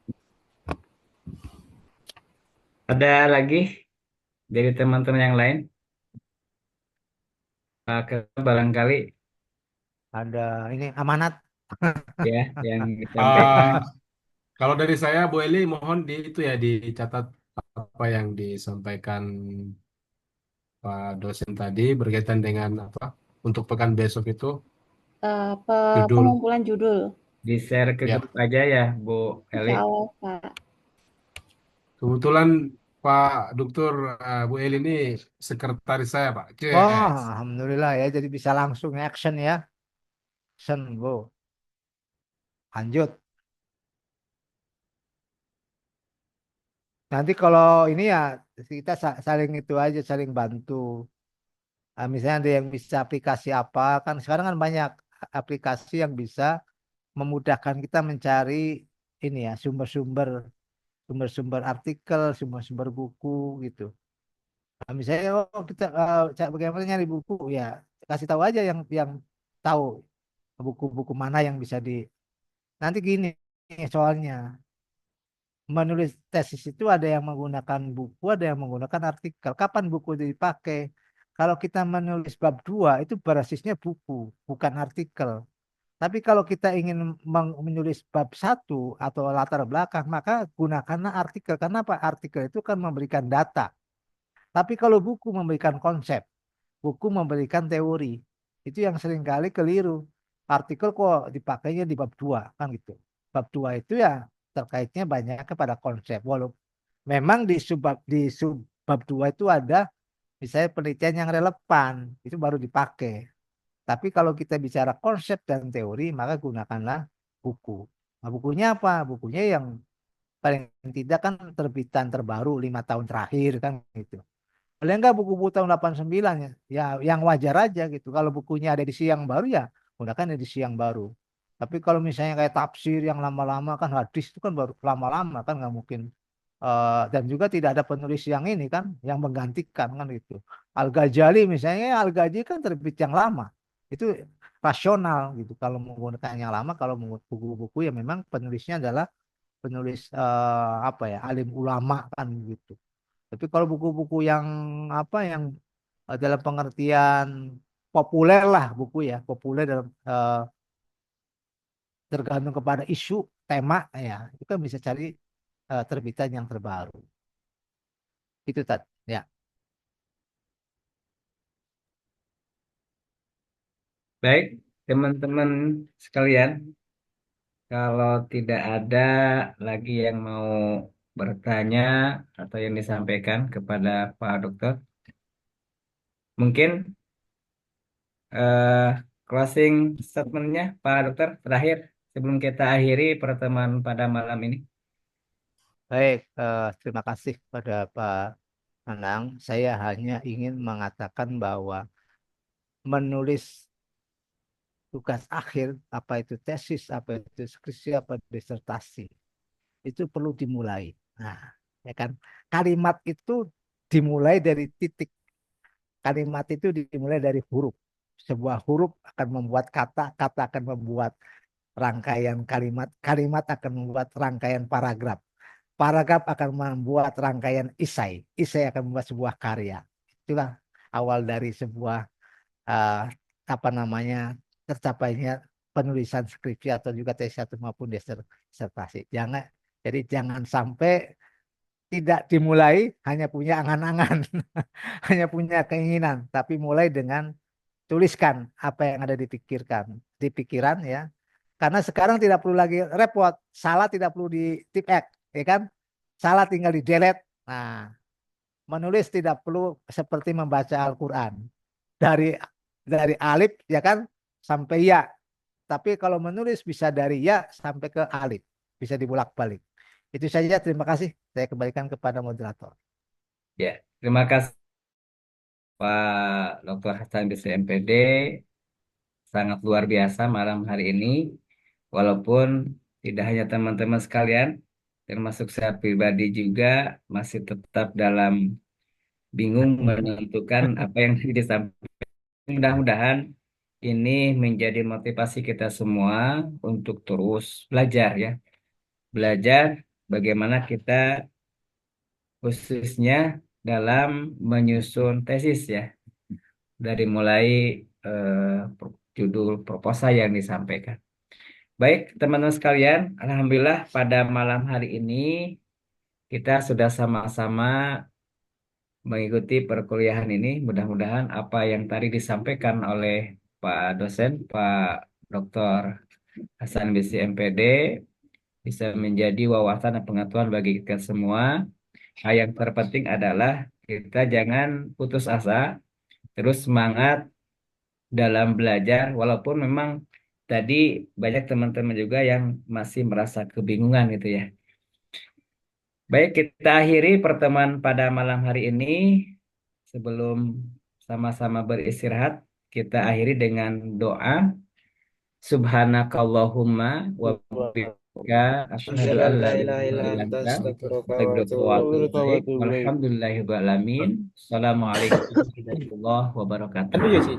Ada lagi dari teman-teman yang lain? Barangkali ada ini amanat. ya yang disampaikan. Ah, kalau dari saya, Bu Eli, mohon di itu ya dicatat apa yang disampaikan Pak dosen tadi berkaitan dengan apa untuk pekan besok itu judul. Pengumpulan judul. Di-share ke Ya, grup aja ya, Bu Eli. Insya Allah Pak. kebetulan Pak Dokter Bu Eli ini sekretaris saya, Pak. Oh, CS. alhamdulillah ya, jadi bisa langsung action ya, action, Bu. Lanjut. Nanti kalau ini ya kita saling itu aja, saling bantu. Misalnya ada yang bisa aplikasi apa, kan sekarang kan banyak aplikasi yang bisa memudahkan kita mencari ini ya sumber-sumber artikel, sumber-sumber buku gitu. Nah, misalnya oh kita bagaimana nyari buku ya kasih tahu aja yang tahu buku-buku mana yang bisa di nanti gini soalnya menulis tesis itu ada yang menggunakan buku, ada yang menggunakan artikel. Kapan buku itu dipakai? Kalau kita menulis bab 2 itu basisnya buku, bukan artikel. Tapi kalau kita ingin menulis bab 1 atau latar belakang, maka gunakanlah artikel. Karena apa? Artikel itu kan memberikan data. Tapi kalau buku memberikan konsep, buku memberikan teori. Itu yang seringkali keliru. Artikel kok dipakainya di bab 2 kan gitu. Bab 2 itu ya terkaitnya banyak kepada konsep. Walaupun memang di sub bab 2 itu ada misalnya penelitian yang relevan, itu baru dipakai. Tapi kalau kita bicara konsep dan teori, maka gunakanlah buku. Nah, bukunya apa? Bukunya yang paling tidak kan terbitan terbaru 5 tahun terakhir kan gitu. Paling enggak buku-buku tahun 89 ya, ya yang wajar aja gitu. Kalau bukunya ada edisi yang baru ya gunakan edisi yang baru. Tapi kalau misalnya kayak tafsir yang lama-lama kan hadis itu kan baru lama-lama kan nggak mungkin. Dan juga tidak ada penulis yang ini kan yang menggantikan kan gitu. Al-Ghazali misalnya Al-Ghazali kan terbit yang lama. Itu rasional gitu. Kalau menggunakan yang lama, kalau menggunakan buku-buku yang memang penulisnya adalah penulis apa ya, alim ulama kan gitu. Tapi kalau buku-buku yang apa yang dalam pengertian populer lah buku ya, populer dalam tergantung kepada isu tema ya, itu kan bisa cari terbitan yang terbaru. Itu tadi ya. Baik, teman-teman sekalian, kalau tidak ada lagi yang mau bertanya atau yang disampaikan kepada Pak Dokter, mungkin eh, closing statementnya Pak Dokter terakhir sebelum kita akhiri pertemuan pada malam ini. Baik, terima kasih kepada Pak Anang. Saya hanya ingin mengatakan bahwa menulis tugas akhir, apa itu tesis, apa itu skripsi, apa disertasi, itu perlu dimulai. Nah, ya kan, kalimat itu dimulai dari titik. Kalimat itu dimulai dari huruf. Sebuah huruf akan membuat kata, kata akan membuat rangkaian kalimat, kalimat akan membuat rangkaian paragraf. Paragraf akan membuat rangkaian isai, isai akan membuat sebuah karya. Itulah awal dari sebuah eh, apa namanya tercapainya penulisan skripsi atau juga tesis atau maupun disertasi. Jangan sampai tidak dimulai hanya punya angan-angan, hanya punya keinginan, tapi mulai dengan tuliskan apa yang ada di pikiran ya. Karena sekarang tidak perlu lagi repot, salah tidak perlu di tip X, ya kan? Salah tinggal di delete. Nah, menulis tidak perlu seperti membaca Al-Qur'an. Dari alif ya kan sampai ya. Tapi kalau menulis bisa dari ya sampai ke alif, bisa dibolak-balik. Itu saja, terima kasih. Saya kembalikan kepada moderator. Ya, terima kasih Pak Dr. Hasan Bisri MPD, sangat luar biasa malam hari ini. Walaupun tidak hanya teman-teman sekalian, termasuk saya pribadi juga masih tetap dalam bingung menentukan apa yang disampaikan. Mudah-mudahan ini menjadi motivasi kita semua untuk terus belajar ya. Belajar bagaimana kita khususnya dalam menyusun tesis ya. Dari mulai judul proposal yang disampaikan. Baik, teman-teman sekalian, alhamdulillah pada malam hari ini kita sudah sama-sama mengikuti perkuliahan ini. Mudah-mudahan apa yang tadi disampaikan oleh Pak dosen, Pak Dr. Hasan Bisri MPD bisa menjadi wawasan dan pengetahuan bagi kita semua. Yang terpenting adalah kita jangan putus asa, terus semangat dalam belajar, walaupun memang tadi banyak teman-teman juga yang masih merasa kebingungan gitu ya. Baik, kita akhiri pertemuan pada malam hari ini. Sebelum sama-sama beristirahat, kita akhiri dengan doa. Subhanakallahumma wa bihamdika asyhadu an la ilaha illa anta astaghfiruka wa atubu ilaik. Walhamdulillahirabbil alamin. Assalamualaikum warahmatullahi wabarakatuh.